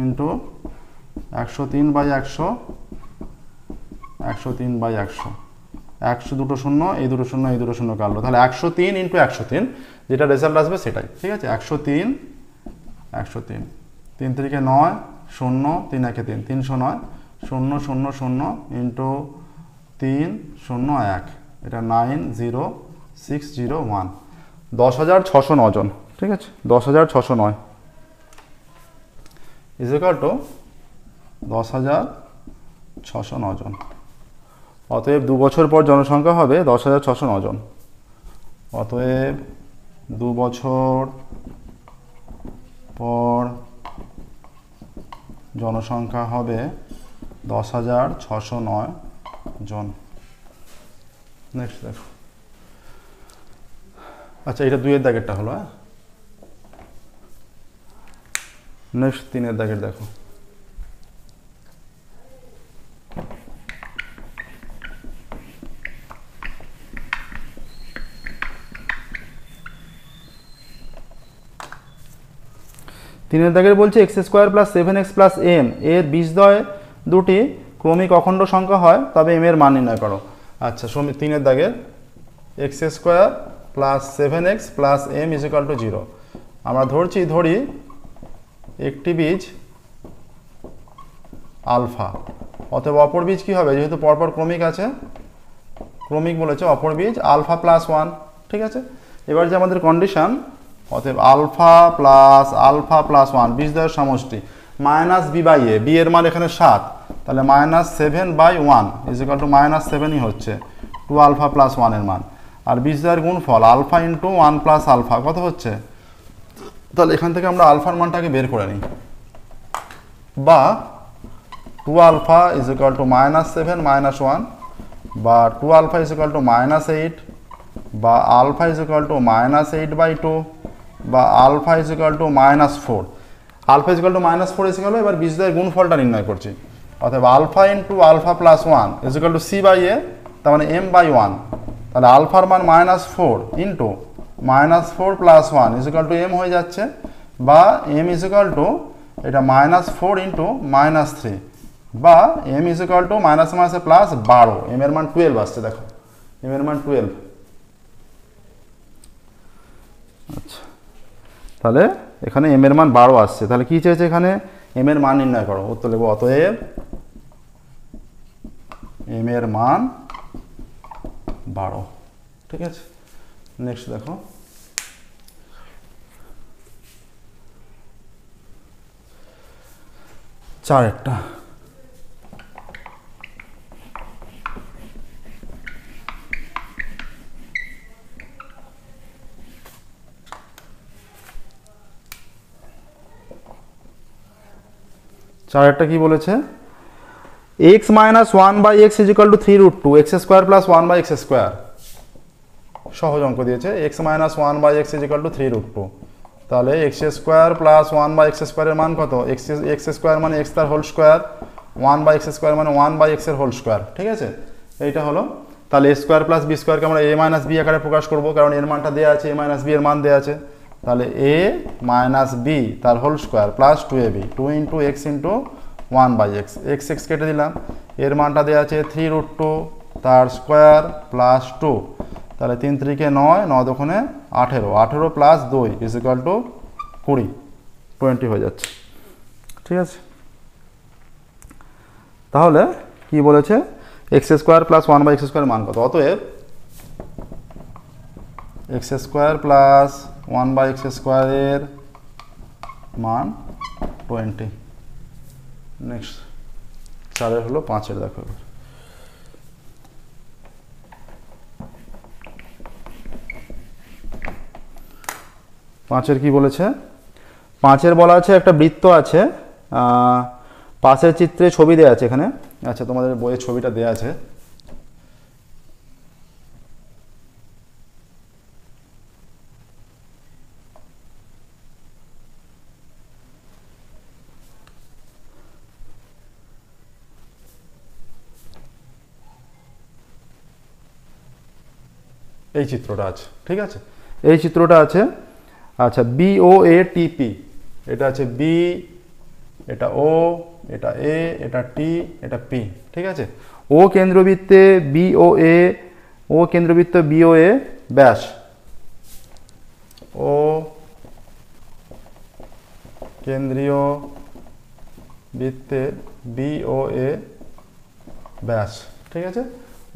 ইন্টু 103/100 103/100 100 দুটো শূন্য, এই দুটো শূন্য, এই দুটো শূন্য কাটলো, তাহলে 103 ইন্টু 103 যেটা রেজাল্ট আসবে সেটাই, ঠিক আছে। 103 103 3 3 × 9 0 3 1 3 309 0 0 0 ইন্টু 3 0 1 এটা 90601 10,609 জন, ঠিক আছে। 10,609 ইজ ইকুয়াল টু 10,609 জন। অতএব 2 বছর পর জনসংখ্যা হবে 10,609 জন। অতএব 2 বছর পর জনসংখ্যা হবে 10,609 জন। নেক্সট দেখো, আচ্ছা এটা 2 এর দাগেরটা হলো, হ্যাঁ। নেক্সট 3 এর দাগের দেখো, তিনের দাগের বলছে x² + 7x + m এর বীজদ্বয় দুটি ক্রমিক অখণ্ড সংখ্যা হয় তবে m এর মান নির্ণয় করো। আচ্ছা তিনের দাগের x² + 7x + m = 0 আমরা ধরি একটি বীজ আলফা, অতএব অপর বীজ কি হবে, যেহেতু পরপর ক্রমিক আছে, ক্রমিক বলেছে, অপর বীজ আলফা +1, ঠিক আছে। এবার যে আমাদের কন্ডিশন, অতএব আলফা + 1 বীজদ্বয়ের সমষ্টি মাইনাস b/a, b এর মান এখানে 7, তাহলে -7/1 = -7ই হচ্ছে 2 আলফা + 1 এর মান। আর বীজদ্বয়ের গুণফল আলফা ইন্টু 1 + আলফা কত হচ্ছে, তাহলে এখান থেকে আমরা আলফার মানটাকে বের করে নিই, বা 2 আলফা = -7 - 1, বা 2 আলফা = -8, বা আলফা = -8/2, বা আলফা = -4। আলফা = -4 এসে গেল। এবার বীজদ্বয়ের গুণফলটা নির্ণয় করছি, অতএব আলফা ইন্টু আলফা + 1 = c/a, তার মানে m/1, তাহলে আলফার মান -4 ইন্টু -4 + 1 = m হয়ে যাচ্ছে, বা m = এটা -4 ইন্টু -3, বা m = +12, m এর মান 12 আসছে, দেখো m এর মান 12। আচ্ছা তাহলে এখানে m এর মান 12 আসছে, তাহলে কি চেয়েছে এখানে, m এর মান নির্ণয় করো। উত্তর লিখব অতএব m এর মান 12, ঠিক আছে। নেক্সট দেখো, চারেরটা, চারেরটা কি বলেছে, x - 1/x = 3√2 x² + 1/x², সহজ অঙ্ক দিয়েছে, x - 1/x = 3√2, তাহলে x² + 1/x² এর মান কত, x² মানে x তার হোল স্কোয়ার, 1/x² মানে 1/x এর হোল স্কোয়ার, ঠিক আছে। এইটা হলো, তাহলে a² + b² কে আমরা a - b আকারে প্রকাশ করব, কারণ এর মানটা দেওয়া আছে, a - b এর মান দেওয়া আছে, তাহলে a - b তার whole square plus 2ab, 2 × x × 1/x, x কেটে দিলাম, এর মানটা দেওয়া আছে 3√2 তার স্কোয়ার প্লাস 2, তাহলে 3 3 × 9, 9 2 × 18, 18 + 2 = 20, 20 হয়ে যাচ্ছে, ঠিক আছে। তাহলে কি বলেছে, x² + 1/x² মান কত, অতএব x² + 1/x² এর মান 20। নেক্সট 4 হলো 5 দেখো, পাঁচের কি বলেছে, পাঁচের বলা আছে একটা বৃত্ত আছে, পাশের চিত্রে ছবি দেওয়া আছে এখানে। আচ্ছা, তোমাদের বইয়ের ছবিটা দেওয়া আছে। এই চিত্রটা আছে, ঠিক আছে, এই চিত্রটা আছে। আচ্ছা, BOATP, এটা আছে বি, এটা ও, এটা এ, এটা টি, এটা পি, ঠিক আছে। ও কেন্দ্রবৃত্তে BOA, ও কেন্দ্রবৃত্ত BOA ব্যাস, ও কেন্দ্রীয় বৃত্তে BOA ব্যাস, ঠিক আছে,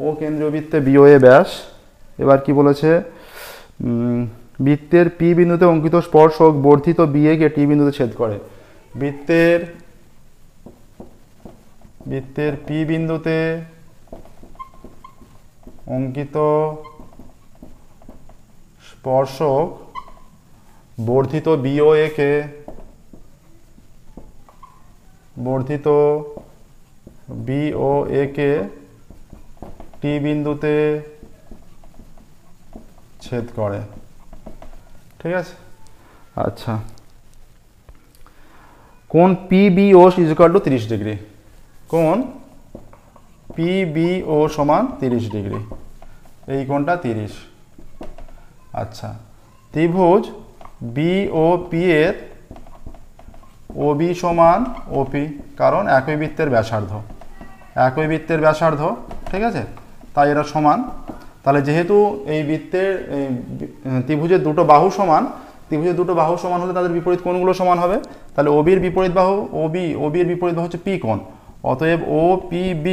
ও কেন্দ্রীয় বৃত্তে BOA ব্যাস। এবার কি বলেছে, বৃত্তের পি বিন্দুতে অঙ্কিত স্পর্শক বর্ধিত BA কে টি বিন্দুতে ছেদ করে। বৃত্তের পি বিন্দুতে অঙ্কিত স্পর্শক বর্ধিত BOA কে টি বিন্দুতে ছেদ করে, ঠিক আছে। আচ্ছা, কোণ PBO ইকুয়াল টু 30 ডিগ্রি, কোণ PBO সমান 30 ডিগ্রি, এই কোণটা 30। আচ্ছা, ত্রিভুজ BOP এর OB সমান OP, কারণ একই বৃত্তের ব্যাসার্ধ, ঠিক আছে, তাই এরা সমান। তাহলে যেহেতু এই বৃত্তের ত্রিভুজের দুটো বাহু সমান হলে তাদের বিপরীত কোণগুলো সমান হবে। তাহলে OBর বিপরীত বাহু OBর বিপরীত বাহু হচ্ছে P কোণ, অতএব OPB,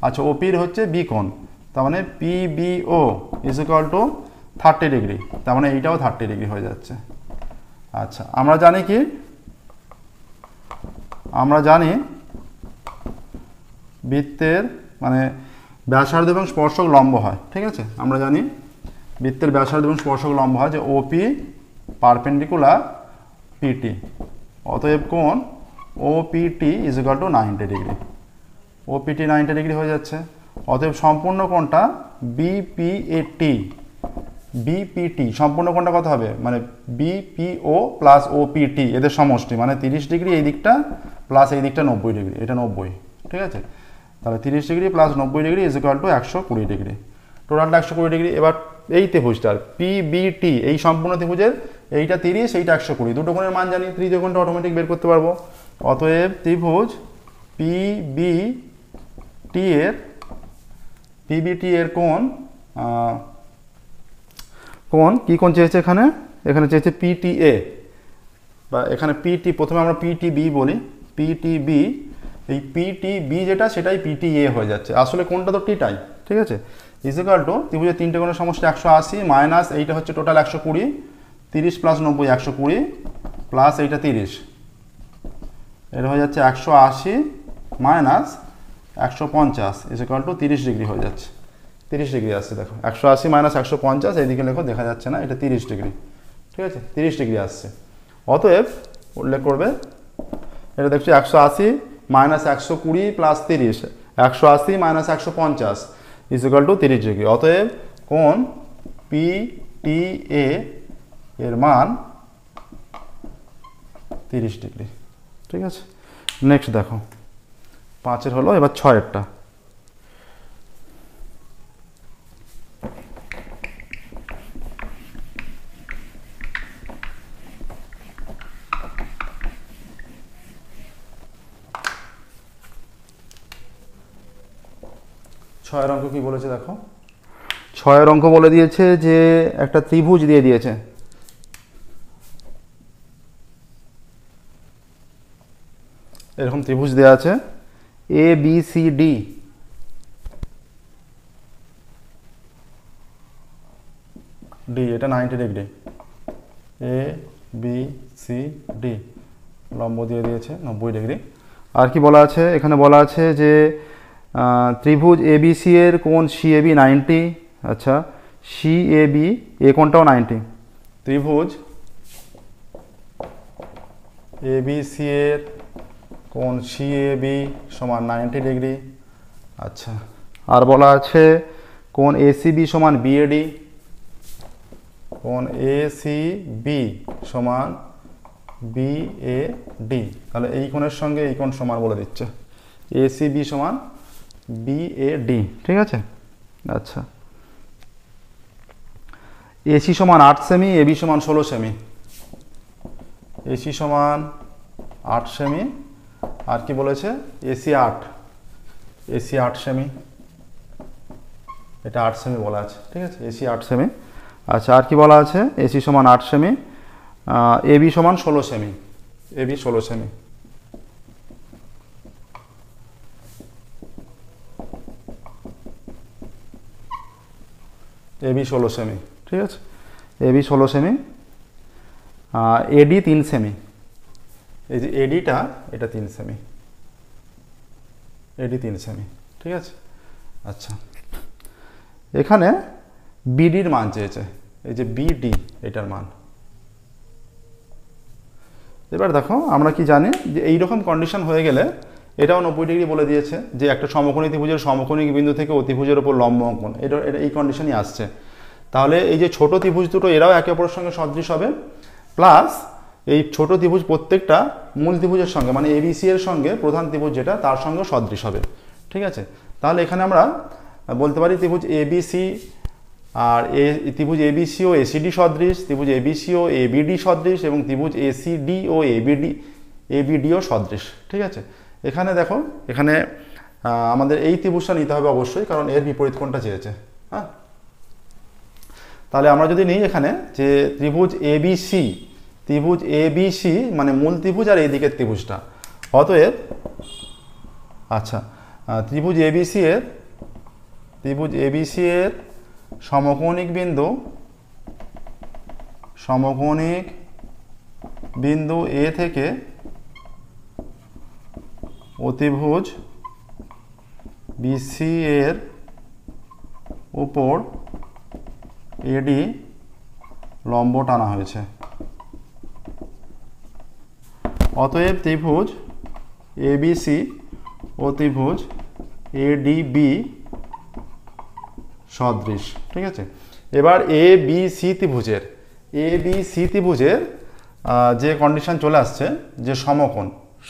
আচ্ছা OPর হচ্ছে B কোণ, তার মানে PBO ইকুয়াল টু 30 ডিগ্রি, তার মানে এইটাও 30 ডিগ্রি হয়ে যাচ্ছে। আচ্ছা, আমরা জানি বৃত্তের মানে ব্যাসার্ধ এবং স্পর্শক লম্ব হয়, ঠিক আছে, আমরা জানি বৃত্তের ব্যাসার্ধ এবং স্পর্শক লম্ব হয় যে OP পারপেন্ডিকুলার PT, অতএব কোণ OPT equal to 90 degree, OPT 90 degree হয়ে যাচ্ছে। অতএব সম্পূর্ণ কোণটা BPT সম্পূর্ণ কোণটা কত হবে, মানে BPO প্লাস OPT এদের সমষ্টি, মানে 30 ডিগ্রি এই দিকটা প্লাস এই দিকটা 90 ডিগ্রি, এটা 90, ঠিক আছে। তাহলে 30 degree plus 90 degree equal to 120 degree, টোটালটা 120 ডিগ্রি। এবার এই ত্রিভুজটার PBT, এই সম্পূর্ণ ত্রিভুজের এইটা 30, এইটা 120, দুটো কোণের মান জানি, তৃতীয় কোণটা অটোমেটিক বের করতে পারবো। অতএব ত্রিভুজ PBT এর কোণ কি কোণ চেয়েছে এখানে চেয়েছে PTA, বা এখানে PT, প্রথমে আমরা PTB বলি, PTB, এই PTB যেটা সেটাই PTA হয়ে যাচ্ছে, আসলে কোণটা তো টিটাই, ঠিক আছে। ইকুয়াল টু ত্রিভুজের তিনটে কোণের সমষ্টি 180 মাইনাস এইটা হচ্ছে টোটাল 120, 30 প্লাস 90 120 প্লাস এইটা 30, এটা হয়ে যাচ্ছে 180 মাইনাস 150 ইকুয়াল টু 30 ডিগ্রি হয়ে যাচ্ছে, 30 ডিগ্রি আসছে, দেখো 180 মাইনাস 150, এইদিকে লেখো, দেখা যাচ্ছে না, এটা 30 ডিগ্রি, ঠিক আছে, 30 ডিগ্রি আসছে। অতএব উল্লেখ করবে, এটা দেখছি 180 minus 120 plus 30, 180 minus 150 equal to 30 degree. অতএব কোণ PTA এর মান 30 ডিগ্রি, ঠিক আছে। নেক্সট দেখো, 5 হলো, এবার 6 ছয়ের অঙ্ক কি বলেছে দেখো, 6 অঙ্ক বলে দিয়েছে যে একটা ত্রিভুজ দিয়ে দিয়েছে, এরকম ত্রিভুজ দেওয়া আছে ABCD, এটা 90 ডিগ্রি, ABCD লম্ব দিয়ে দিয়েছে 90 ডিগ্রি। আর কি বলা আছে, এখানে বলা আছে যে ত্রিভুজ ABC এর কোণ CAB 90, আচ্ছা CAB এ কোণটাও 90, ত্রিভুজ ABC এর কোণ সিএবি সমান 90 ডিগ্রি। আচ্ছা, আর বলা আছে কোণ এসিবি সমান বিএডি, কোণ এসিবি সমান বিএডি। তাহলে এই কোণের সঙ্গে এই কোণ সমান বলে দিচ্ছে, এসিবি সমান বিএডি, ঠিক আছে। আচ্ছা, এসি সমান 8 সেমি, এবি সমান 16 সেমি। এসি সমান 8 সেমি, আর কি বলেছে এসি 8, এসি 8 সেমি, এটা 8 সেমি বলা আছে, ঠিক আছে, এসি 8 সেমি। আচ্ছা, আর কি বলা আছে এসি সমান 8 সেমি, এবি সমান 16 সেমি, এবি 16 সেমি। এবি 16 সেমি, ঠিক আছে, এবি 16 সেমি। এডি 3 সেমি, এই যে এডিটা এটা 3 সেমি, এডি 3 সেমি, ঠিক আছে। আচ্ছা, এখানে বিডির মান চেয়েছে, এই যে বিডি এটার মান। এবার দেখো আমরা কি জানি যে এইরকম কন্ডিশন হয়ে গেলে এটাও 90 ডিগ্রি বলে দিয়েছে, যে একটা সমকোণী ত্রিভুজের সমকোণী বিন্দু থেকে অতিভুজের উপর লম্ব অঙ্কন, এটা এই কন্ডিশনই আসছে। তাহলে এই যে ছোট ত্রিভুজ দুটো এরাও একে অপরের সঙ্গে সদৃশ হবে, প্লাস এই ছোট ত্রিভুজ প্রত্যেকটা মূল ত্রিভুজের সঙ্গে মানে এবিসি এর সঙ্গে প্রধান ত্রিভুজ যেটা তার সঙ্গে সদৃশ হবে, ঠিক আছে। তাহলে এখানে আমরা বলতে পারি ত্রিভুজ এবিসি আর ত্রিভুজ এবিসি ও এসিডি সদৃশ, ত্রিভুজ এবিসি ও এবিডি সদৃশ, এবং ত্রিভুজ এসিডি ও এবিডিও সদৃশ, ঠিক আছে। এখানে দেখো, এখানে আমাদের এই ত্রিভুজটা নিতে হবে অবশ্যই, কারণ এর বিপরীত কোণটা চেয়েছে। হ্যাঁ, তাহলে আমরা যদি নিই এখানে যে ত্রিভুজ এবিসি, ত্রিভুজ এবিসি মানে মূল ত্রিভুজ আর এই দিকের ত্রিভুজটা, অতএব আচ্ছা ত্রিভুজ এবিসি এর সমকোণিক বিন্দু এ থেকে অতিভুজ বিসি এর উপর এডি লম্ব টানা হয়েছে। অতএব ত্রিভুজ এবিসি ও ত্রিভুজ এডিবি সদৃশ, ঠিক আছে। এবার এবিসি ত্রিভুজের যে কন্ডিশন চলে আসছে যে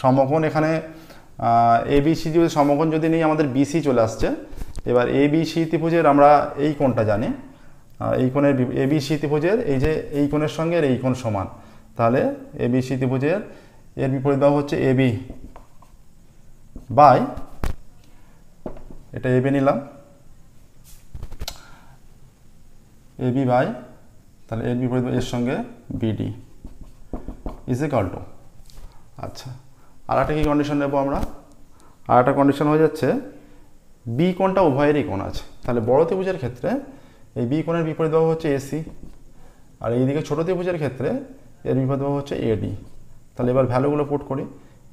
সমকোণ এখানে এবিসি সমকোণ যদি নেই আমাদের বিসি চলে আসছে। এবার এবিসি ত্রিভুজের আমরা এই কোণটা জানি, এই কোণের এবিসি ত্রিভুজের এই যে এই কোণের সঙ্গে এই কোণ সমান, তাহলে এবিসি ত্রিভুজের এর বিপরীত বাহু হচ্ছে এবি বাই, এটা এবি নিলাম, এবি বাই, তাহলে এর বিপরীত এর সঙ্গে বিডি ইজ ইকুয়াল টু। আচ্ছা, আর একটা কি কন্ডিশন নেব আমরা, আর একটা কন্ডিশন হয়ে যাচ্ছে বি কোণটা উভয়েরই কোণ আছে। তাহলে বড় ত্রিভুজের ক্ষেত্রে এই বি কোণের বিপরীত বাহু হচ্ছে এসি, আর এইদিকে ছোট ত্রিভুজের ক্ষেত্রে এর বিপরীত বাহু হচ্ছে এডি। তাহলে এবার ভ্যালুগুলো পুট করি,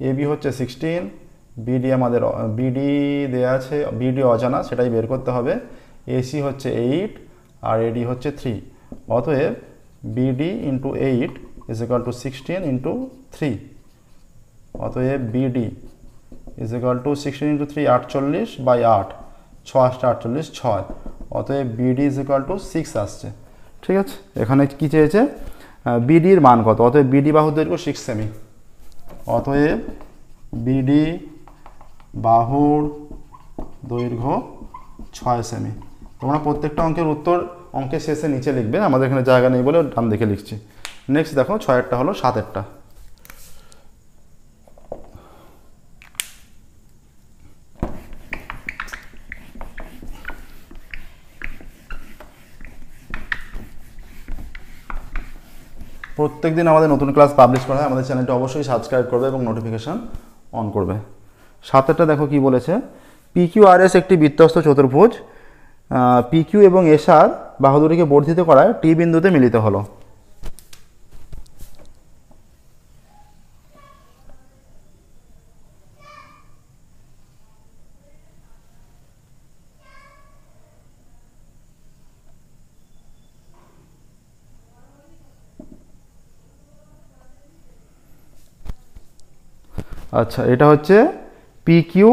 এবি হচ্ছে 16, বিডি আমাদের বিডি দেওয়া আছে, বিডি অজানা সেটাই বের করতে হবে, এসি হচ্ছে 8 আর এডি হচ্ছে 3। অতএব BD into 8 is equal to 16 into 3। অতএব BD is equal to 16 into 3 48 by 8, 6 8 48 6। অতএব বিডি ইজ ইকুয়াল টু 6 আসছে, ঠিক আছে। এখানে কি চেয়েছে বিডির মান কত, অতএব বিডি বাহুর দৈর্ঘ্য 6 সেমি, অতএব বিডি বাহুর দৈর্ঘ্য 6 সেমি। তোমরা প্রত্যেকটা অঙ্কের উত্তর অঙ্কের শেষে নিচে লিখবে, আমাদের এখানে জায়গা নেই বলে ডান দিকে লিখছি। নেক্সট দেখো 6এরটা হলো 7এরটা। প্রত্যেকদিন আমাদের নতুন ক্লাস পাবলিশ করা হয়, আমাদের চ্যানেলটা অবশ্যই সাবস্ক্রাইব করবে এবং নোটিফিকেশন অন করবে। 7এরটা দেখো কি বলেছে, পিকিউআরএস একটি বৃত্তস্থ চতুর্ভুজ, পিকিউ এবং এসআর বাহু দুটিকে বর্ধিত করায় টি বিন্দুতে মিলিত হলো। আচ্ছা, এটা হচ্ছে পি কিউ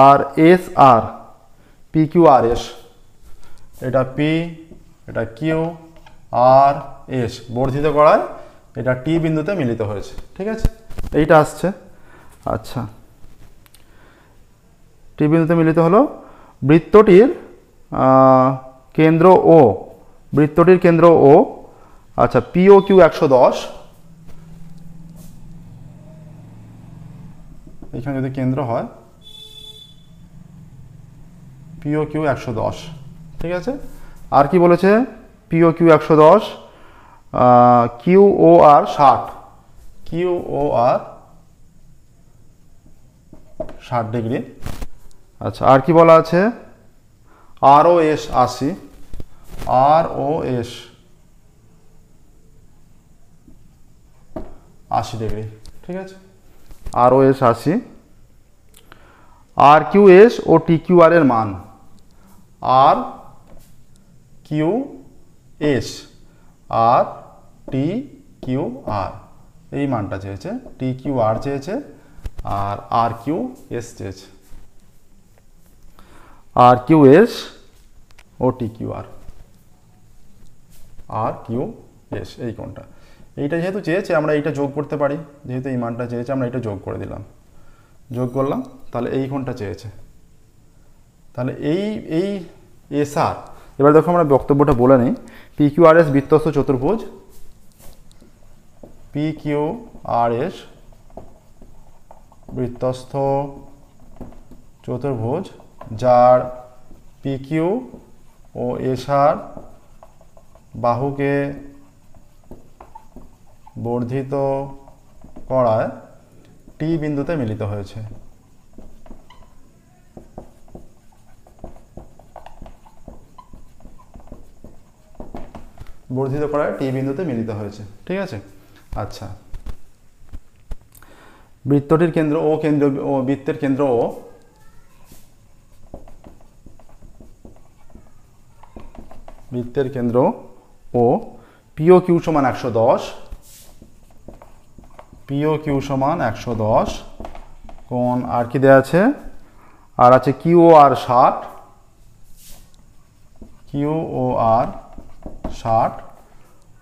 আর এস আর, পি কিউ আর এস, এটা পি, এটা কিউ আর এস বর্ধিত করায় এটা টি বিন্দুতে মিলিত হয়েছে। ঠিক আছে, এইটা আসছে। আচ্ছা, টি বিন্দুতে মিলিত হলো। বৃত্তটির কেন্দ্র ও, বৃত্তটির কেন্দ্র ও, আচ্ছা পিও কিউ 110, এখানে যদি কেন্দ্র হয় পিও কিউ 110। ঠিক আছে, আর কি বলেছে, P O Q 110, Q O R 60, Q O R 60 degree. আচ্ছা, আর কি বলা আছে, R O S 80, R O S 80 degree. ঠিক আছে, R O S 80। R Q S ও টি কিউ আর এর মান, আর কিউ এস আর টি কিউ আর এই মানটা চেয়েছে, টি কিউ আর চেয়েছে আর কিউ এস চেয়েছে, আর কিউ এস ও T Q R Q S এই কোনটা, এইটা যেহেতু চেয়েছে আমরা এইটা যোগ করতে পারি, যেহেতু এই মানটা চেয়েছে আমরা এইটা যোগ করে দিলাম, যোগ করলাম, তাহলে এই কোনটা চেয়েছে, তাহলে এই এস আর। এবার দেখো আমরা বক্তব্যটা বলে নিই। পি কিউ আর এস বৃত্তস্থ চতুর্ভুজ, পি কিউ আর এস বৃত্তস্থ চতুর্ভুজ যার পি কিউ ও এস আর বাহুকে বর্ধিত করায় টি বিন্দুতে মিলিত হয়েছে। বর্ধিত করায় টি বিন্দুতে মিলিত হয়েছে। ঠিক আছে, আচ্ছা, বৃত্তটির কেন্দ্র ও, কেন্দ্র ও, বৃত্তের কেন্দ্র ও, বৃত্তের কেন্দ্র ও পিও কিউ সমান 110, পিও কিউ সমান 110, কোণ আর কি দেওয়া আছে, আর আছে Q O R 60, Q O R 60।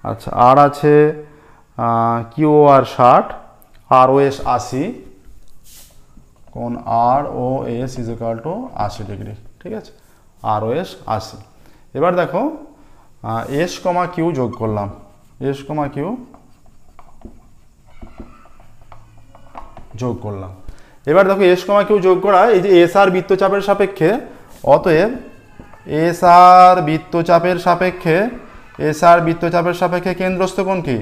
আচ্ছা, আর আছে কিউ ও আর 60, আর ও এস 80, কোণ R O S is equal to 80 degree. ঠিক আছে, আর ও এস 80। এবার দেখো এস কমা কিউ যোগ করলাম, এস কমা কিউ যোগ করলাম। এবার দেখো এস কমা কিউ যোগ করা, এই যে এস আর বৃত্তচাপের সাপেক্ষে, অতএব এস আর বৃত্তচাপের সাপেক্ষে, এস আর বৃত্তচাপের সাপেক্ষে কেন্দ্রস্থ কোণ কি,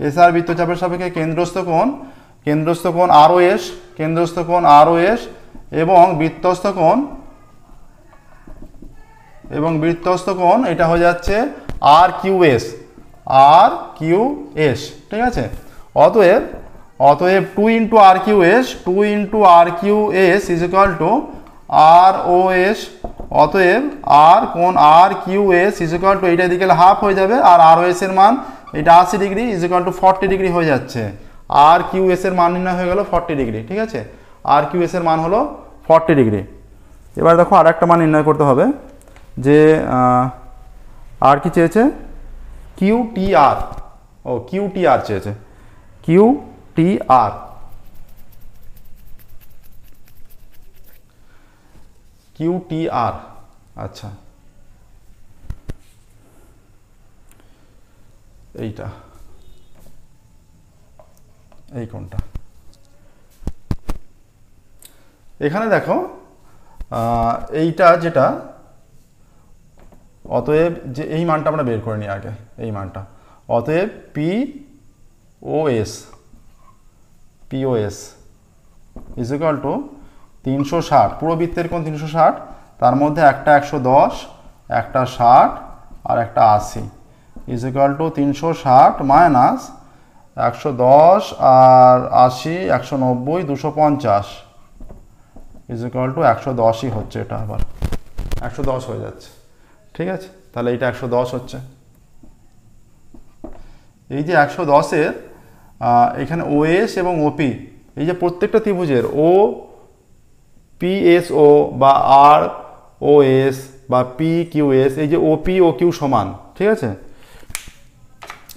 এস আর বৃত্তচাপের সাপেক্ষে কেন্দ্রস্থ কোণ আর ও এস, কেন্দ্রস্থ কোণ আর ও এস এবং বৃত্তস্থ কোণ এটা হয়ে যাচ্ছে R Q S, R Q S. ঠিক আছে, অতএব 2 into R Q S, 2 into R Q S is equal to R O S. অতএব আর কোণ R Q S is equal to, এইটা দিকে হাফ হয়ে যাবে, আর ও এস এর মান এটা 80 degree is equal two 40 degree হয়ে যাচ্ছে। আর কিউ এস এর মান নির্ণয় হয়ে গেল 40 ডিগ্রি। ঠিক আছে, আর কিউ এস এর মান হলো 40 ডিগ্রি। এবার দেখো আর একটা মান নির্ণয় করতে হবে, যে আর কি চেয়েছে, কিউ টি আর, ও কিউ টি আর চেয়েছে, কিউ টি আর, কিউ টি আর। আচ্ছা, এইটা, এই কোণটা, এখানে দেখো এইটা যেটা, অতএব যে এই মানটা আমরা বের করে নিই আগে, এই মানটা, অতএব P O S is equal to 360, পুরো বৃত্তের কোণ 360, তার মধ্যে একটা 110, একটা 60 আর একটা 80 ইজ ইকুয়াল টু 360 মাইনাস 110 আর 80 190 250 ইজ ইকুয়াল টু 110ই হচ্ছে, এটা আবার 110 হয়ে যাচ্ছে। ঠিক আছে, তাহলে এইটা 110 হচ্ছে। এই যে 110-এর এখানে ওএস এবং ওপি, এই যে প্রত্যেকটা ত্রিভুজের ও পিএসও বা আর ওএস বা পি কিউএস, এই যে ওপি ও কিউ সমান, ঠিক আছে।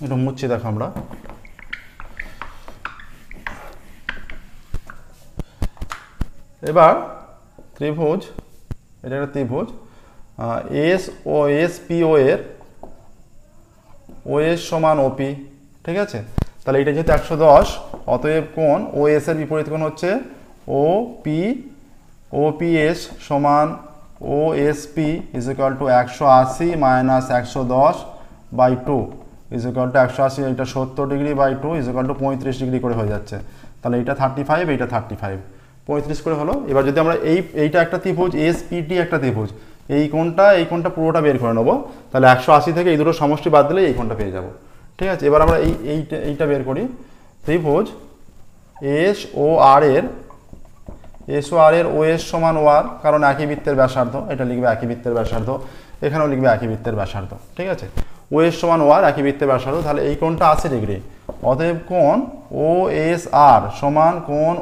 এটা মুছছি, দেখো আমরা এবার ত্রিভুজ, এটা একটা ত্রিভুজ এস ও এস পি ও এর ওএস সমান ওপি, ঠিক আছে। তাহলে এটা যেহেতু 110, অতএব কোণ ও এস এর বিপরীত কোণ হচ্ছে ওপিএস সমান O S P is equal to 180 minus 110/2 is equal to 180, এটা 70 degree by 2 is equal to 35 degree করে হয়ে যাচ্ছে। তাহলে এটা 35, এইটা 35, 35 করে হলো। এবার যদি আমরা এইটা একটা ত্রিভুজ এসপিটি একটা ত্রিভুজ, এই কোণটা পুরোটা বের করে নেবো, তাহলে 180 থেকে এই দুটো সমষ্টি বাদ দিলে এই কোণটা পেয়ে যাব, ঠিক আছে। এবার আমরা এইটা বের করি। ত্রিভুজ এস ও আর এর ওএস সমান ওয়ার, কারণ একই বৃত্তের ব্যাসার্ধ, এটা লিখবে একই বৃত্তের ব্যাসার্ধ, এখানেও লিখবে একই বৃত্তের ব্যাসার্ধ, ঠিক আছে। ওএস সমান ওয়ার, একই বৃত্তের ব্যাসার্ধ, তাহলে এই কোণটা 80 ডিগ্রি। অতএব কোণ ও এস আর সমান কোণ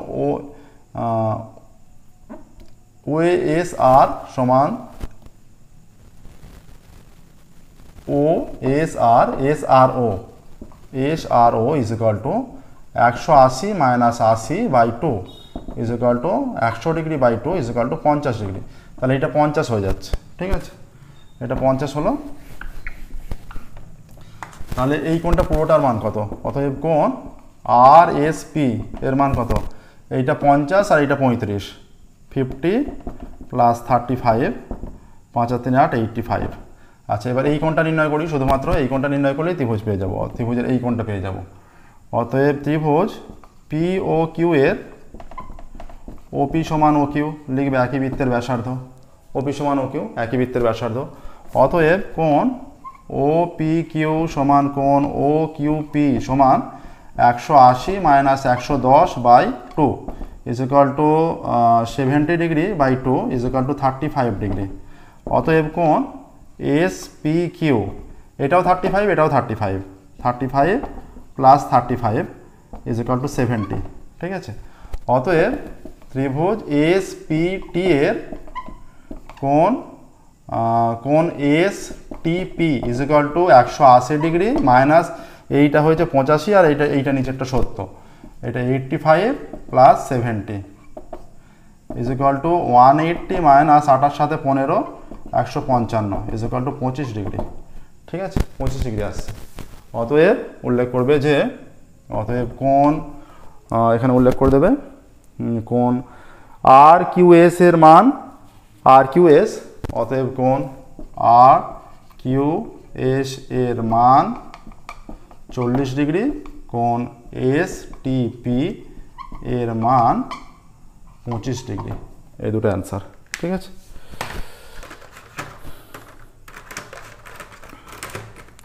এস আর সমান O S R O is equal to 180 minus 80/2 is equal to 100 degree by 2 is equal to 50 degree. তাহলে এটা 50 হয়ে যাচ্ছে, ঠিক আছে, এটা 50 হলো। তাহলে এই কোণটা পুরোটার মান কত? অতএব কোণ আর এস পি এর মান কত? এইটা 50 আর এইটা 35, 50 প্লাস 35, 5 আর 3 8, 85। আচ্ছা, এবার এই কোণটা নির্ণয় করি, শুধুমাত্র এই কোণটা নির্ণয় করলেই ত্রিভুজ পেয়ে যাবো, ত্রিভুজের এই কোণটা পেয়ে যাব। অতএব ত্রিভুজ পি ও কিউ এর ওপি সমান ও কিউ, লিখবে একই বৃত্তের ব্যাসার্ধ, ওপি সমান ও কিউ একই বৃত্তের ব্যাসার্ধ। অতএব কোণ ও পি কিউ সমান কোণ ও কিউ পি সমান 180 minus 110/2 is equal to 70 degree by 2 is equal to 35 degree. অতএব কোণ এস পি কিউ, এটাও 35, এটাও 35, 35 প্লাস 35 ইজ ইকুয়াল টু 70, ঠিক আছে। অতএব ত্রিভুজ এস পি টি এর কোণ S T P is equal to 180 degree minus এইটা হয়েছে 85 আর এইটা নিচেরটা 70, এটা 85 plus 70 is equal to 180 minus 8 সাথে 15, 155 ইজ ইকুয়াল টু 25 ডিগ্রি, ঠিক আছে, 25 ডিগ্রি আসছে। অতএব উল্লেখ করবে যে, অতএব কোণ এখানে উল্লেখ করে দেবে কোণ আর কিউএস এর মান, আর কিউএস, অতএব কোণ আর কিউএস এর মান 40 ডিগ্রি, কোণ এস টি পি এর মান 25 ডিগ্রি। এই দুটো অ্যান্সার, ঠিক আছে।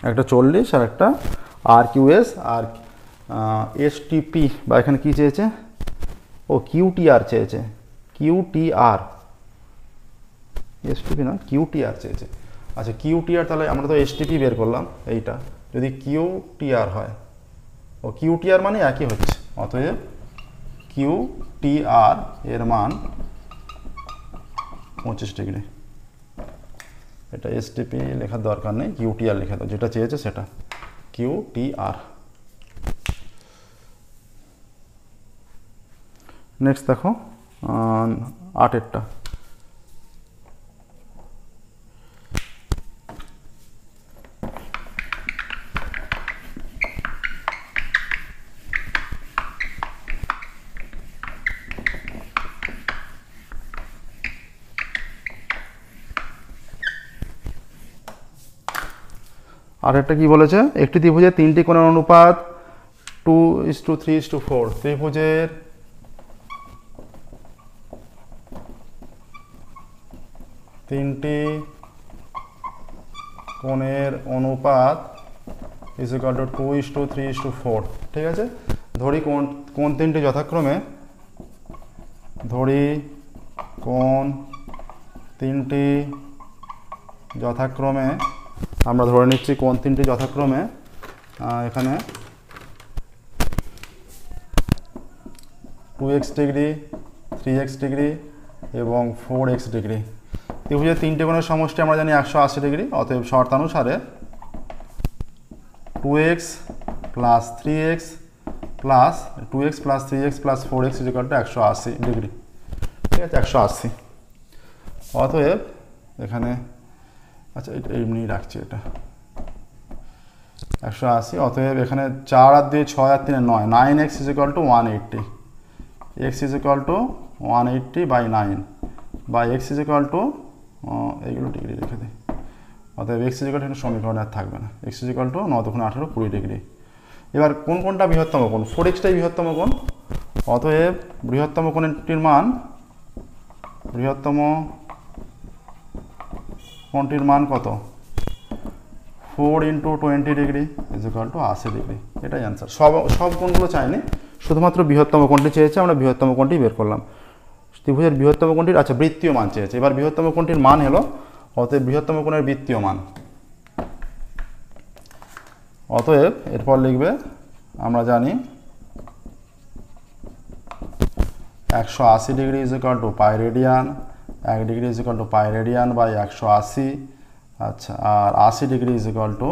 একটা 40 আর একটা আর কিউএস, আর এস টি পি বা এখানে কী চেয়েছে, ও কিউটিআর চেয়েছে, কিউটিআর, এসটিপি না কিউটিআর চেয়েছে। আচ্ছা, কিউটিআর, তাহলে আমরা তো এসটিপি বের করলাম, এইটা যদি কিউটিআর হয়, ও কিউটিআর মানে একই হচ্ছে, অতএব কিউটিআর এর মান 25 ডিগ্রি। এটা এসটিপি লেখার দরকার নেই, কিউটিআর লেখা দাও, যেটা চেয়েছে সেটা কিউটিআর। নেক্সট দেখো 8-এরটা। আর একটা কি বলেছে, একটি ত্রিভুজের 3টি কোণের অনুপাত 2:3:4। ত্রিভুজের 3টি কোণের অনুপাত ইজ ইকুয়াল টু 2:3:4, ঠিক আছে। ধরি কোণ 3টি যথাক্রমে, ধরি কোণ 3টি যথাক্রমে, আমরা ধরে নিচ্ছি কোণ 3টি যথাক্রমে এখানে 2x ডিগ্রি, 3x ডিগ্রি এবং 4x ডিগ্রি। ত্রিভুজের তিনটে কোণের সমষ্টি আমরা জানি 180 ডিগ্রি। অতএব শর্তানুসারে 2x plus 3x plus 2x plus 3x plus 4x equal to 180 degree. ঠিক আছে, 180। অতএব এখানে আচ্ছা এটা এমনি রাখছি, এটা 180। অতএব এখানে 4 আর 2 6 আর 3 9, 9x is equal to 180, x is equal to 180 by 9 বা x ইজ ইকুয়াল টু এইগুলো ডিগ্রি রেখে দিই। অতএব x ইজ ইকুয়াল টু সমীকরণ আর থাকবে না, x is equal two 9 2 18 20 degree. এবার কোনটা বৃহত্তম কোণ? 4xটাই বৃহত্তম কোণ। অতএব বৃহত্তম কোণটির মান, বৃহত্তম কোণটির মান কত? 4 into 20 degree is equal to 80 degree. এটাই অ্যান্সার। সব কোণগুলো চাইনি, শুধুমাত্র বৃহত্তম কোণটি চেয়েছে, আমরা বৃহত্তম কোণটি বের করলাম। ত্রিভুজের বৃহত্তম কোণটির আচ্ছা বৃত্তীয় মান চেয়েছে। এবার বৃহত্তম কোণটির মান হলো, অতএব বৃহত্তম কোণের বৃত্তীয় মান। অতএব এরপর লিখবে, আমরা জানি 180 degree is equal to pi radian, 1 degree is equal to pi radian by 180। আচ্ছা, আর 80 degree is equal to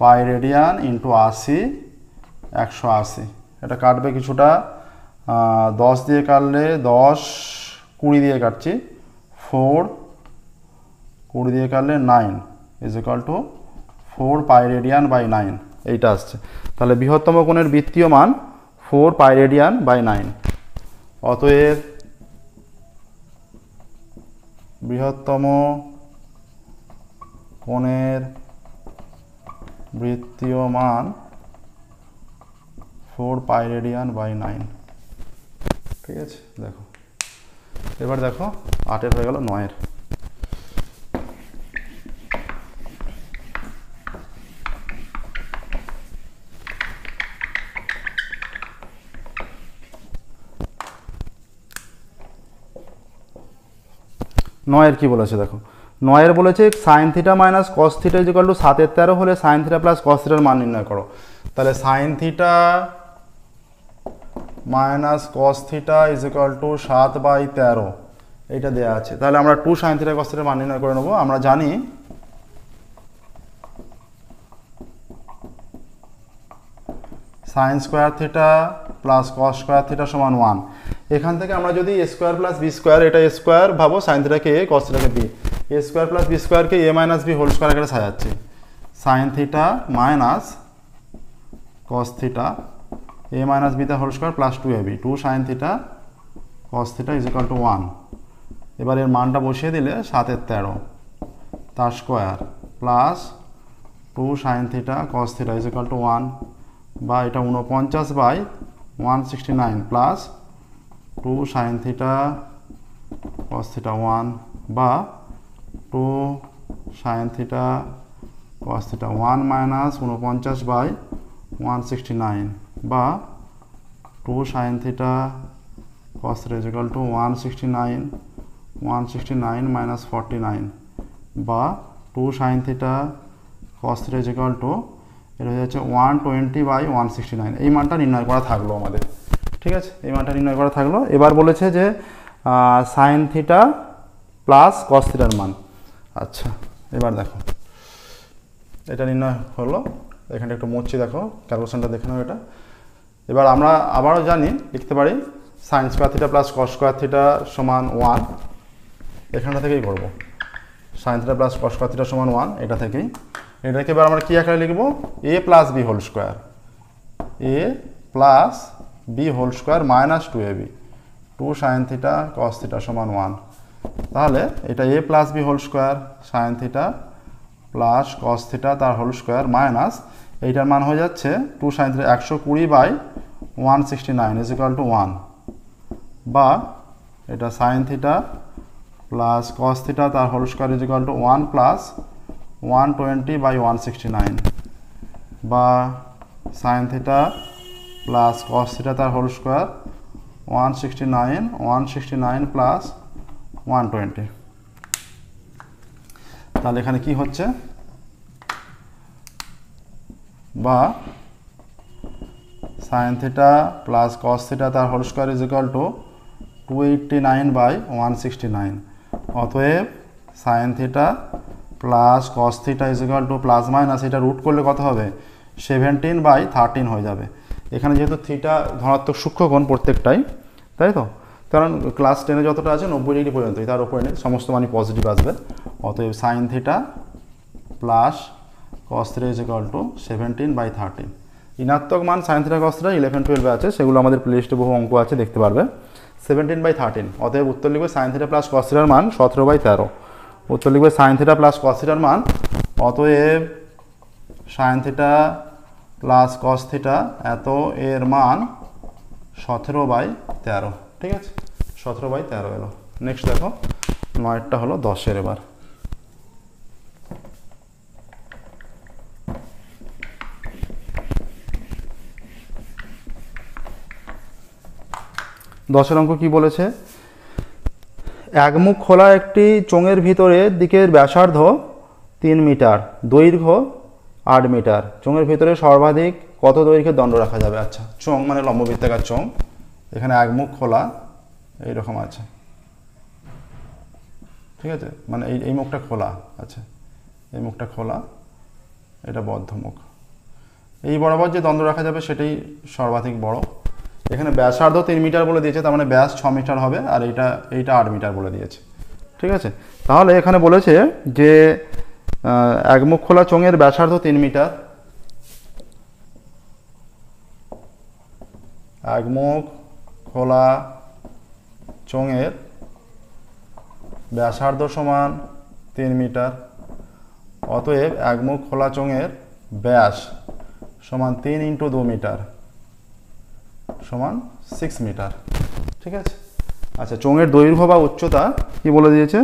pi radian into 80, 180। এটা কাটবে কিছুটা, 10 দিয়ে কাটলে 10, 20 দিয়ে কাটছি 4, 20 দিয়ে কাটলে 9 is equal to 4 pi radian by 9। এইটা আসছে। তাহলে বৃহত্তম কোণের বৃত্তীয় মান 4 পাই রেডিয়ান বাই 9। অতএব বৃহত্তম কোণের বৃত্তীয় মান 4 পাই রেডিয়ান বাই 9। ঠিক আছে, দেখো এবার দেখো 8 হয়ে গেল 9। নয়ের কি বলেছে দেখো, নয়ের বলেছে sign theta minus cos theta is equal two 7/13 হলে সাইন থিটা প্লাস কস থিটার মান নির্ণয় করো। তাহলে sign theta minus cos theta is equal two 7/13 এইটা দেওয়া আছে। তাহলে আমরা 2 সাইন থিটা কস থিটার মান নির্ণয় করে নেবো। আমরা জানি sine square theta plus cos square theta সমান 1। এখান থেকে আমরা যদি A square plus B square, এটা এ স্কোয়ার ভাবো, সাইন থিটাকে এ, কস থিটাকে B, A square plus B স্কোয়ারকে A minus B whole square আকারে সাজাচ্ছি। Sine theta minus cos theta A minus beta whole square plus 2ab, 2 sine theta cos theta is equal to 1। এবার এর মানটা বসিয়ে দিলে 7/13 তার square plus 2 sine theta cos theta is equal to 1 বা এটা 49/169 plus 2 sine theta cos theta 1 বা 2 sine theta cos theta 1 minus 49/169 বা 2 sine theta cos theta is equal two 169 minus 49 বা 2 sine theta cos theta is equal two, এটা হয়ে যাচ্ছে 120/169। এই মানটা নির্ণয় করা থাকলো আমাদের। ঠিক আছে, এই মানটা নির্ণয় করা থাকলো। এবার বলেছে যে সাইন থিটা প্লাস কস থিটার মান। আচ্ছা, এবার দেখো এটা নির্ণয় হলো। এখানে একটু মুছছি, দেখো ক্যালকুলেশনটা দেখে নাও এটা। এবার আমরা আবারও জানি, লিখতে পারি sign square theta plus cos square theta সমান 1। এখানটা থেকেই করবো, sign theta plus cos square theta সমান 1, এটা থেকেই। এটাকে এবার আমরা কী আকারে লিখবো? A plus B whole square, A plus B whole square minus 2ab, 2 sine theta cos theta সমান 1। তাহলে এটা A plus B whole square sine theta plus cos theta তার হোল স্কোয়ার মাইনাস এইটার মান হয়ে যাচ্ছে 2 sine theta 120/169 is equal to 1 বা এটা sine theta plus cos theta তার whole square is equal to 1 plus 120/169 বা sine theta plus cos theta তার হোল স্কোয়ার 169 প্লাস 120। তাহলে এখানে কি হচ্ছে, বা sine theta plus cos theta তার whole square is equal to 289/169। অতএব sine theta plus cos theta is equal to plus minus, এটা রুট করলে কত হবে 17/13 হয়ে যাবে। এখানে যেহেতু থিটা ধনাত্মক সূক্ষ্মকোণ প্রত্যেকটাই, তাই তো, কারণ ক্লাস 10-এ যতটা আছে 90 ডিগ্রি পর্যন্তই, তার উপরে নেই, সমস্ত মানই পজিটিভ আসবে। অতএব sine theta plus cos theta is equal two 17/13। ঋণাত্মক মান সাইন থিটা কস থিটা 11-12 আছে, সেগুলো আমাদের প্লেলিস্টে বহু অঙ্ক আছে, দেখতে পারবে। 17/13, অতএব উত্তর লিখবে সাইন থিটা প্লাস কস থিটার মান 17/13। উত্তর লিখবে সাইন থিটা প্লাস কস থিটার মান, অতএব sine theta plus cos theta এত এর মান 17/13। ঠিক আছে, 17/13 এলো। নেক্সট দেখো 9টা হলো 10-এর। এবার 10-এর অঙ্ক কি বলেছে? একমুখ খোলা একটি চোঙের ভিতরের দিকের ব্যাসার্ধ 3 মিটার, দৈর্ঘ্য 8 মিটার। চোঙের ভিতরে সর্বাধিক কত দৈর্ঘ্যের দণ্ড রাখা যাবে? আচ্ছা, চোঙ মানে লম্ববৃত্তাকার চোঙ, এখানে একমুখ খোলা এইরকম আছে, ঠিক আছে, মানে এই মুখটা খোলা আছে, এই মুখটা খোলা, এটা বদ্ধমুখ। এই বরাবর যে দণ্ড রাখা যাবে সেটাই সর্বাধিক বড়। এখানে ব্যাসার্ধ 3 মিটার বলে দিয়েছে, তার মানে ব্যাস 6 মিটার হবে, আর এইটা 8 মিটার বলে দিয়েছে। ঠিক আছে, তাহলে এখানে বলেছে যে একমুখ খোলা চোঙের ব্যাসার্ধ 3 মিটার, একমুখ খোলা চোঙের ব্যাসার্ধ সমান 3 মিটার। অতএব একমুখ খোলা চোঙের ব্যাস সমান 3 × 2 মিটার সমান 6 মিটার। ঠিক আছে, আচ্ছা, চোঙের দৈর্ঘ্য বা উচ্চতা কি বলে দিয়েছে?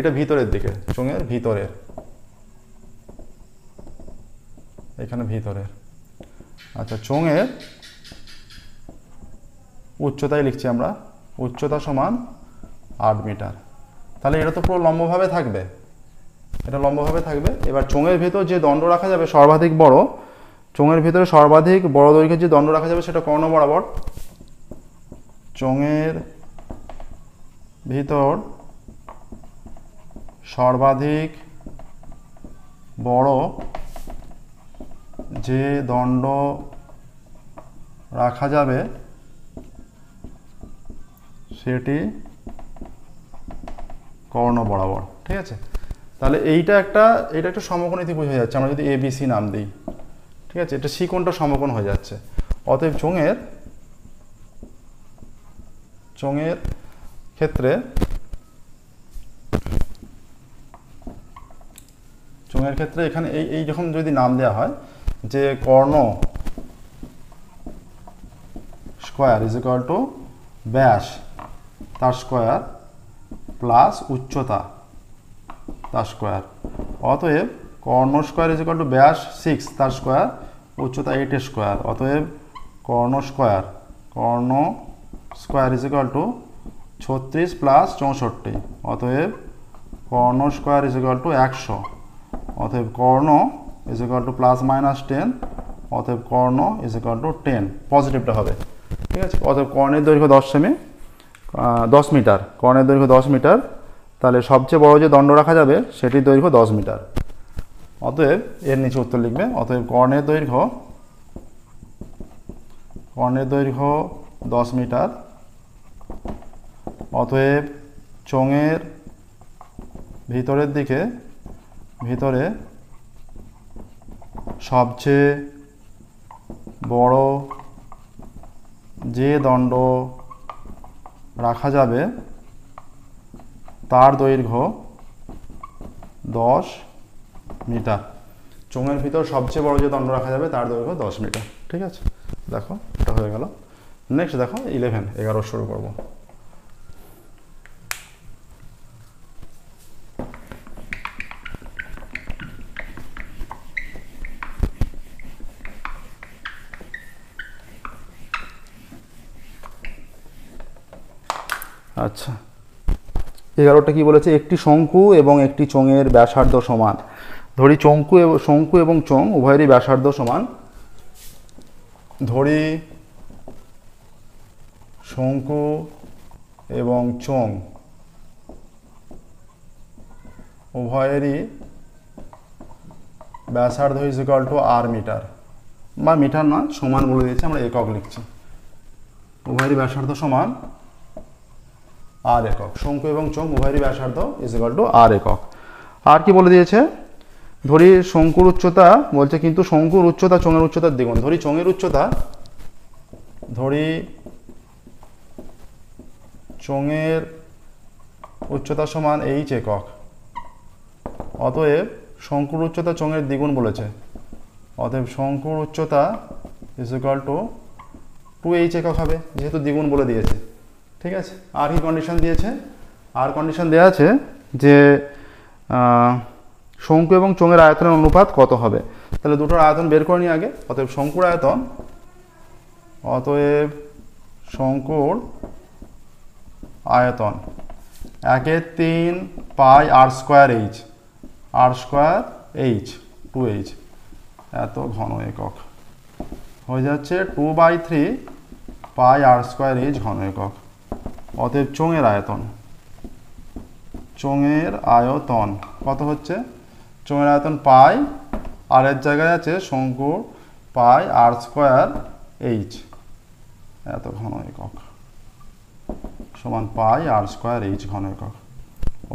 এটা ভিতরের দিকে, চোঙের ভিতরের, এখানে ভিতরের। আচ্ছা, চোঙের উচ্চতায় লিখছি আমরা, উচ্চতা সমান 8 মিটার। তাহলে এটা তো পুরো লম্বভাবে থাকবে, এটা লম্বভাবে থাকবে। এবার চোঙের ভিতর যে দণ্ড রাখা যাবে সর্বাধিক বড়, চোঙের ভিতরে সর্বাধিক বড় দৈর্ঘ্যের যে দণ্ড রাখা যাবে সেটা কর্ণ বরাবর। চোঙের ভিতর সর্বাধিক বড় যে দণ্ড রাখা যাবে সেটি কর্ণ বরাবর। ঠিক আছে, তাহলে এইটা একটা সমকোণী বোঝা যাচ্ছে, আমরা যদি ABC নাম দিই, ঠিক আছে, এটা সি কোণটা সমকোণ হয়ে যাচ্ছে। অতএব চোঙের ক্ষেত্রে এখানে এই যখন যদি নাম দেওয়া হয় যে কর্ণ স্কোয়ার ইজ ইকুয়াল টু ব্যাস তার স্কোয়ার প্লাস উচ্চতা তার স্কোয়ার। অতএব কর্ণ স্কোয়ার ইজ ইকুয়াল টু ব্যাস 6 তার স্কোয়ার, উচ্চতা 8 এর স্কোয়ার। অতএব কর্ণ square is equal to 36 plus 64। অতএব কর্ণ স্কোয়ার ইজ ইকুয়াল টু 100। অতএব কর্ণ is equal to plus minus 10। অতএব কর্ণ ইজ ইকুয়াল টু 10, পজিটিভটা হবে। ঠিক আছে, অতএব কর্ণের দৈর্ঘ্য 10 মিটার, কর্ণের দৈর্ঘ্য 10 মিটার। তাহলে সবচেয়ে বড় যে দণ্ড রাখা যাবে সেটির দৈর্ঘ্য 10 মিটার। অতএব এর নিচে উত্তর লিখবে। অতএব কর্ণের দৈর্ঘ্য 10 মিটার। অতএব চোঙের ভিতরে সবচেয়ে বড় যে দণ্ড রাখা যাবে তার দৈর্ঘ্য 10 মিটার। চোঙের ভিতর সবচেয়ে বড় যে দণ্ড রাখা যাবে তার দৈর্ঘ্য 10 মিটার। ঠিক আছে, দেখো এটা হয়ে গেল। নেক্সট দেখো 11 শুরু করব। আচ্ছা, 11টা কি বলেছে? একটি শঙ্কু এবং একটি চোঙের ব্যাসার্ধ সমান। ধরি শঙ্কু এবং চোঙ উভয়েরই ব্যাসার্ধ সমান। ধরি শঙ্কু এবং চোঙ উভয়েরই ব্যাসার্ধ is equal to R metre, বা মিটার নয়, সমান বলে দিয়েছে, আমরা একক লিখছি। উভয়েরই ব্যাসার্ধ সমান আর একক। শঙ্কু এবং চোঙ উভয়েরই ব্যাসার্ধ ইজ ইকুয়াল টু আর একক। আর কি বলে দিয়েছে, ধরি শঙ্কুর উচ্চতা বলছে, কিন্তু শঙ্কুর উচ্চতা চোঙের উচ্চতার দ্বিগুণ। ধরি চোঙের উচ্চতা, ধরি চোঙের উচ্চতা সমান এইচ একক, অতএব শঙ্কুর উচ্চতা চোঙের দ্বিগুণ বলেছে, অতএব শঙ্কুর উচ্চতা ইজ ইকুয়াল টু 2h একক হবে, যেহেতু দ্বিগুণ বলে দিয়েছে। ঠিক আছে, আর কি কন্ডিশন দিয়েছে, আর কন্ডিশন দেওয়া আছে যে শঙ্কু এবং চোঙের আয়তনের অনুপাত কত হবে। তাহলে দুটোর আয়তন বের করে নিই আগে। অতএব শঙ্কুর আয়তন, অতএব শঙ্কুর আয়তন 1/3 পাই আর স্কোয়ার এইচ, আর স্কোয়ার এইচ 2h, এত ঘন একক হয়ে যাচ্ছে 2/3 পাই আর স্কোয়ার এইচ ঘন একক। অতএব চোঙের আয়তন, চোঙের আয়তন কত হচ্ছে, চোঙের আয়তন পাই, আর এর জায়গায় আছে শঙ্কুর পাই আর স্কোয়ার এইচ, এত ঘন একক, সমান পাই আর স্কোয়ার এইচ ঘন একক।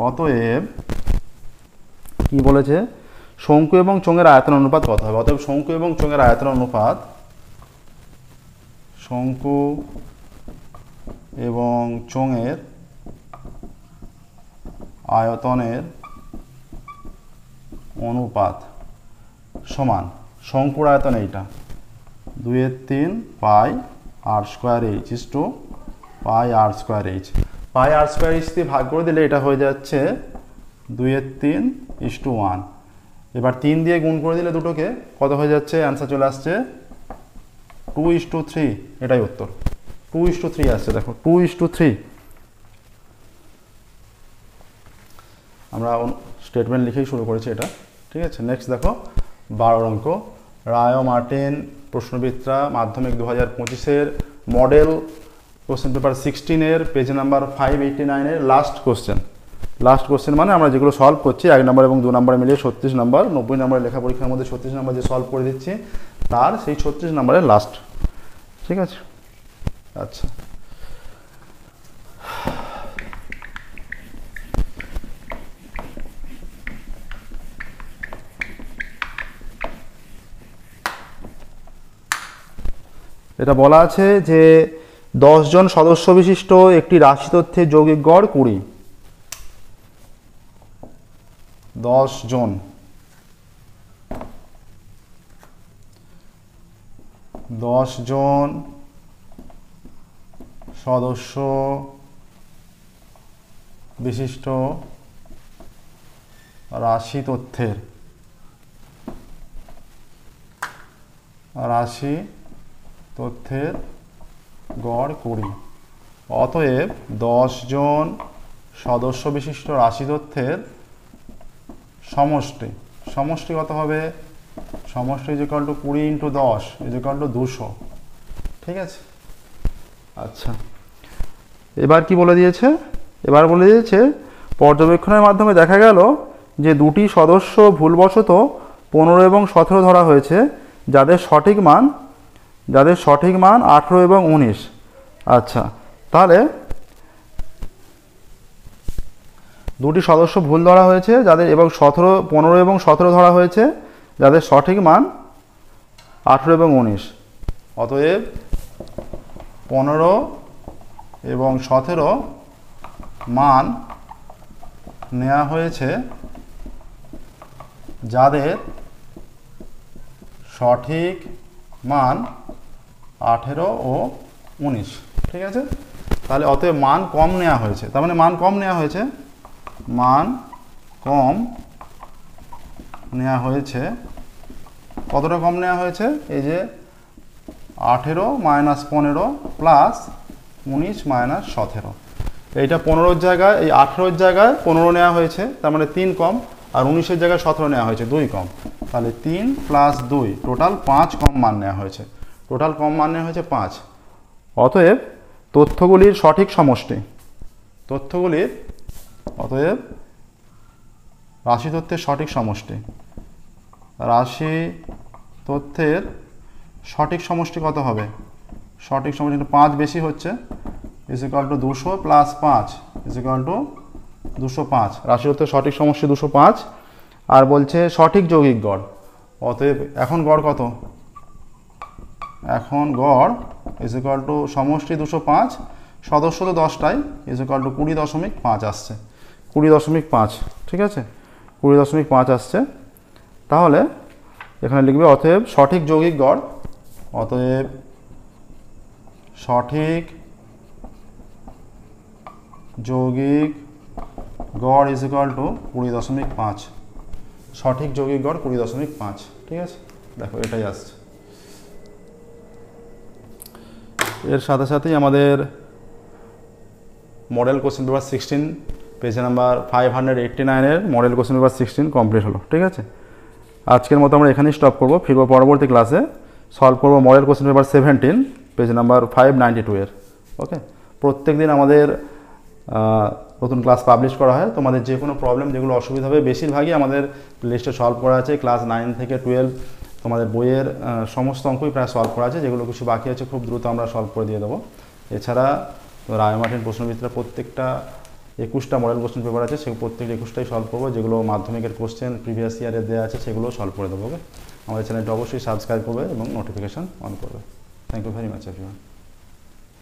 অতএব কি বলেছে, শঙ্কু এবং চোঙের আয়তন অনুপাত কত হবে। অতএব শঙ্কু এবং চোঙের আয়তন অনুপাত, শঙ্কু এবং চোঙের আয়তনের অনুপাত সমান, শঙ্কুর আয়তন এইটা 2/3 পাই আর square H is to pi R square H. Pi R square H দিয়ে ভাগ করে দিলে এটা হয়ে যাচ্ছে 2/3:1। এবার 3 দিয়ে গুণ করে দিলে দুটোকে কত হয়ে যাচ্ছে, অ্যান্সার চলে আসছে 2:3। এটাই উত্তর, 2:3 আসছে, দেখো 2:3। আমরা স্টেটমেন্ট লিখেই শুরু করেছি এটা। ঠিক আছে, নেক্সট দেখো 12 অঙ্ক, রায় মার্টিন প্রশ্নবিত্রা মাধ্যমিক 2025-এর মডেল কোশ্চেন পেপার 16-এর পেজ নাম্বার 589-এর লাস্ট কোশ্চেন। লাস্ট কোশ্চেন মানে আমরা যেগুলো সলভ করছি 1 নম্বর এবং 2 নম্বরে মিলিয়ে 36 নম্বর, 90 নম্বরের লেখা পরীক্ষার মধ্যে 36 নম্বর যে সলভ করে দিচ্ছি তার সেই 36 নম্বরের লাস্ট। ঠিক আছে, আচ্ছা এটা বলা আছে যে 10 জন সদস্য বিশিষ্ট একটি রাশি তথ্যের যৌগিক গড় 20। 10 জন সদস্য বিশিষ্ট রাশি তথ্যের গড় 20। অতএব 10 জন সদস্য বিশিষ্ট রাশি তথ্যের সমষ্টি কত হবে, সমষ্টি is equal to 20 × 10 is equal two 200। ঠিক আছে, আচ্ছা এবার কি বলে দিয়েছে, এবার বলে দিয়েছে পর্যবেক্ষণের মাধ্যমে দেখা গেল যে দুটি সদস্য ভুলবশত 15 এবং 17 ধরা হয়েছে, যাদের সঠিক মান 18 এবং 19। আচ্ছা, তাহলে দুটি সদস্য ভুল ধরা হয়েছে যাদের, এবং 15 এবং 17 ধরা হয়েছে যাদের সঠিক মান 18 এবং 19। অতএব 15 এবং 17 মান নেওয়া হয়েছে যাদের সঠিক মান 18 ও 19। ঠিক আছে, তাহলে অতএব মান কম নেওয়া হয়েছে, তার মানে মান কম নেওয়া হয়েছে, কতটা কম নেওয়া হয়েছে, এই যে 18 - 15 প্লাস 19 - 17। এইটা 15-র জায়গায়, এই 18-র জায়গায় 15 নেওয়া হয়েছে, তার মানে 3 কম, আর 19-এর জায়গায় 17 নেওয়া হয়েছে, 2 কম, তাহলে 3 প্লাস 2 টোটাল 5 কম মান নেওয়া হয়েছে, টোটাল কম মান নেওয়া হয়েছে 5। অতএব তথ্যগুলির সঠিক সমষ্টি, অতএব রাশি তথ্যের সঠিক সমষ্টি, রাশি তথ্যের সঠিক সমষ্টি কত হবে? সঠিক সমষ্টি 5 বেশি হচ্ছে, is equal two 200 plus 5 is equal two 205। রাশি তথ্যের সঠিক সমষ্টি 205। আর বলছে সঠিক যৌগিক গড়, অতএব এখন গড় কত? এখন গড় ইজ ইকুয়াল টু সমষ্টি 205, সদস্য তো 10টাই, ইজ ইকুয়াল টু 20.5 আসছে, 20.5, ঠিক আছে, 20.5 আসছে। তাহলে এখানে লিখবে অতএব সঠিক যৌগিক গড়, অতএব সঠিক যৌগিক গড় ইজ ইকুয়াল টু 20.5, সঠিক যৌগিক গড় 20.5, ঠিক আছে, দেখো এটাই আসছে। এর সাথে সাথেই আমাদের model question paper 16 page number 589-এর মডেল কোশ্চেন পেপার 16 কমপ্লিট হলো, ঠিক আছে। আজকের মতো আমরা এখানেই স্টপ করবো, ফিরবো পরবর্তী ক্লাসে, সলভ করবো model question paper 17 page number 592-এর। ওকে, প্রত্যেক দিন আমাদের নতুন ক্লাস পাবলিশ করা হয়। তোমাদের যে কোনো প্রবলেম যেগুলো অসুবিধা হবে বেশিরভাগই আমাদের লিস্টে সলভ করা আছে, ক্লাস 9 থেকে 12 তোমাদের বইয়ের সমস্ত অঙ্কই প্রায় সলভ করা আছে, যেগুলো কিছু বাকি আছে খুব দ্রুত আমরা সলভ করে দিয়ে দেবো। এছাড়া রায় মার্টিন প্রশ্নবিচিত্রা প্রত্যেকটা 21টা মডেল কোশ্চেন পেপার আছে, সেই প্রত্যেক 21টাই সলভ করবো, যেগুলো মাধ্যমিকের কোশ্চেন প্রিভিয়াস ইয়ারের দেওয়া আছে সেগুলো সলভ করে দেবো। ওকে, আমাদের চ্যানেলটা অবশ্যই সাবস্ক্রাইব করবে এবং নোটিফিকেশান অন করবে। Thank you very much everyone.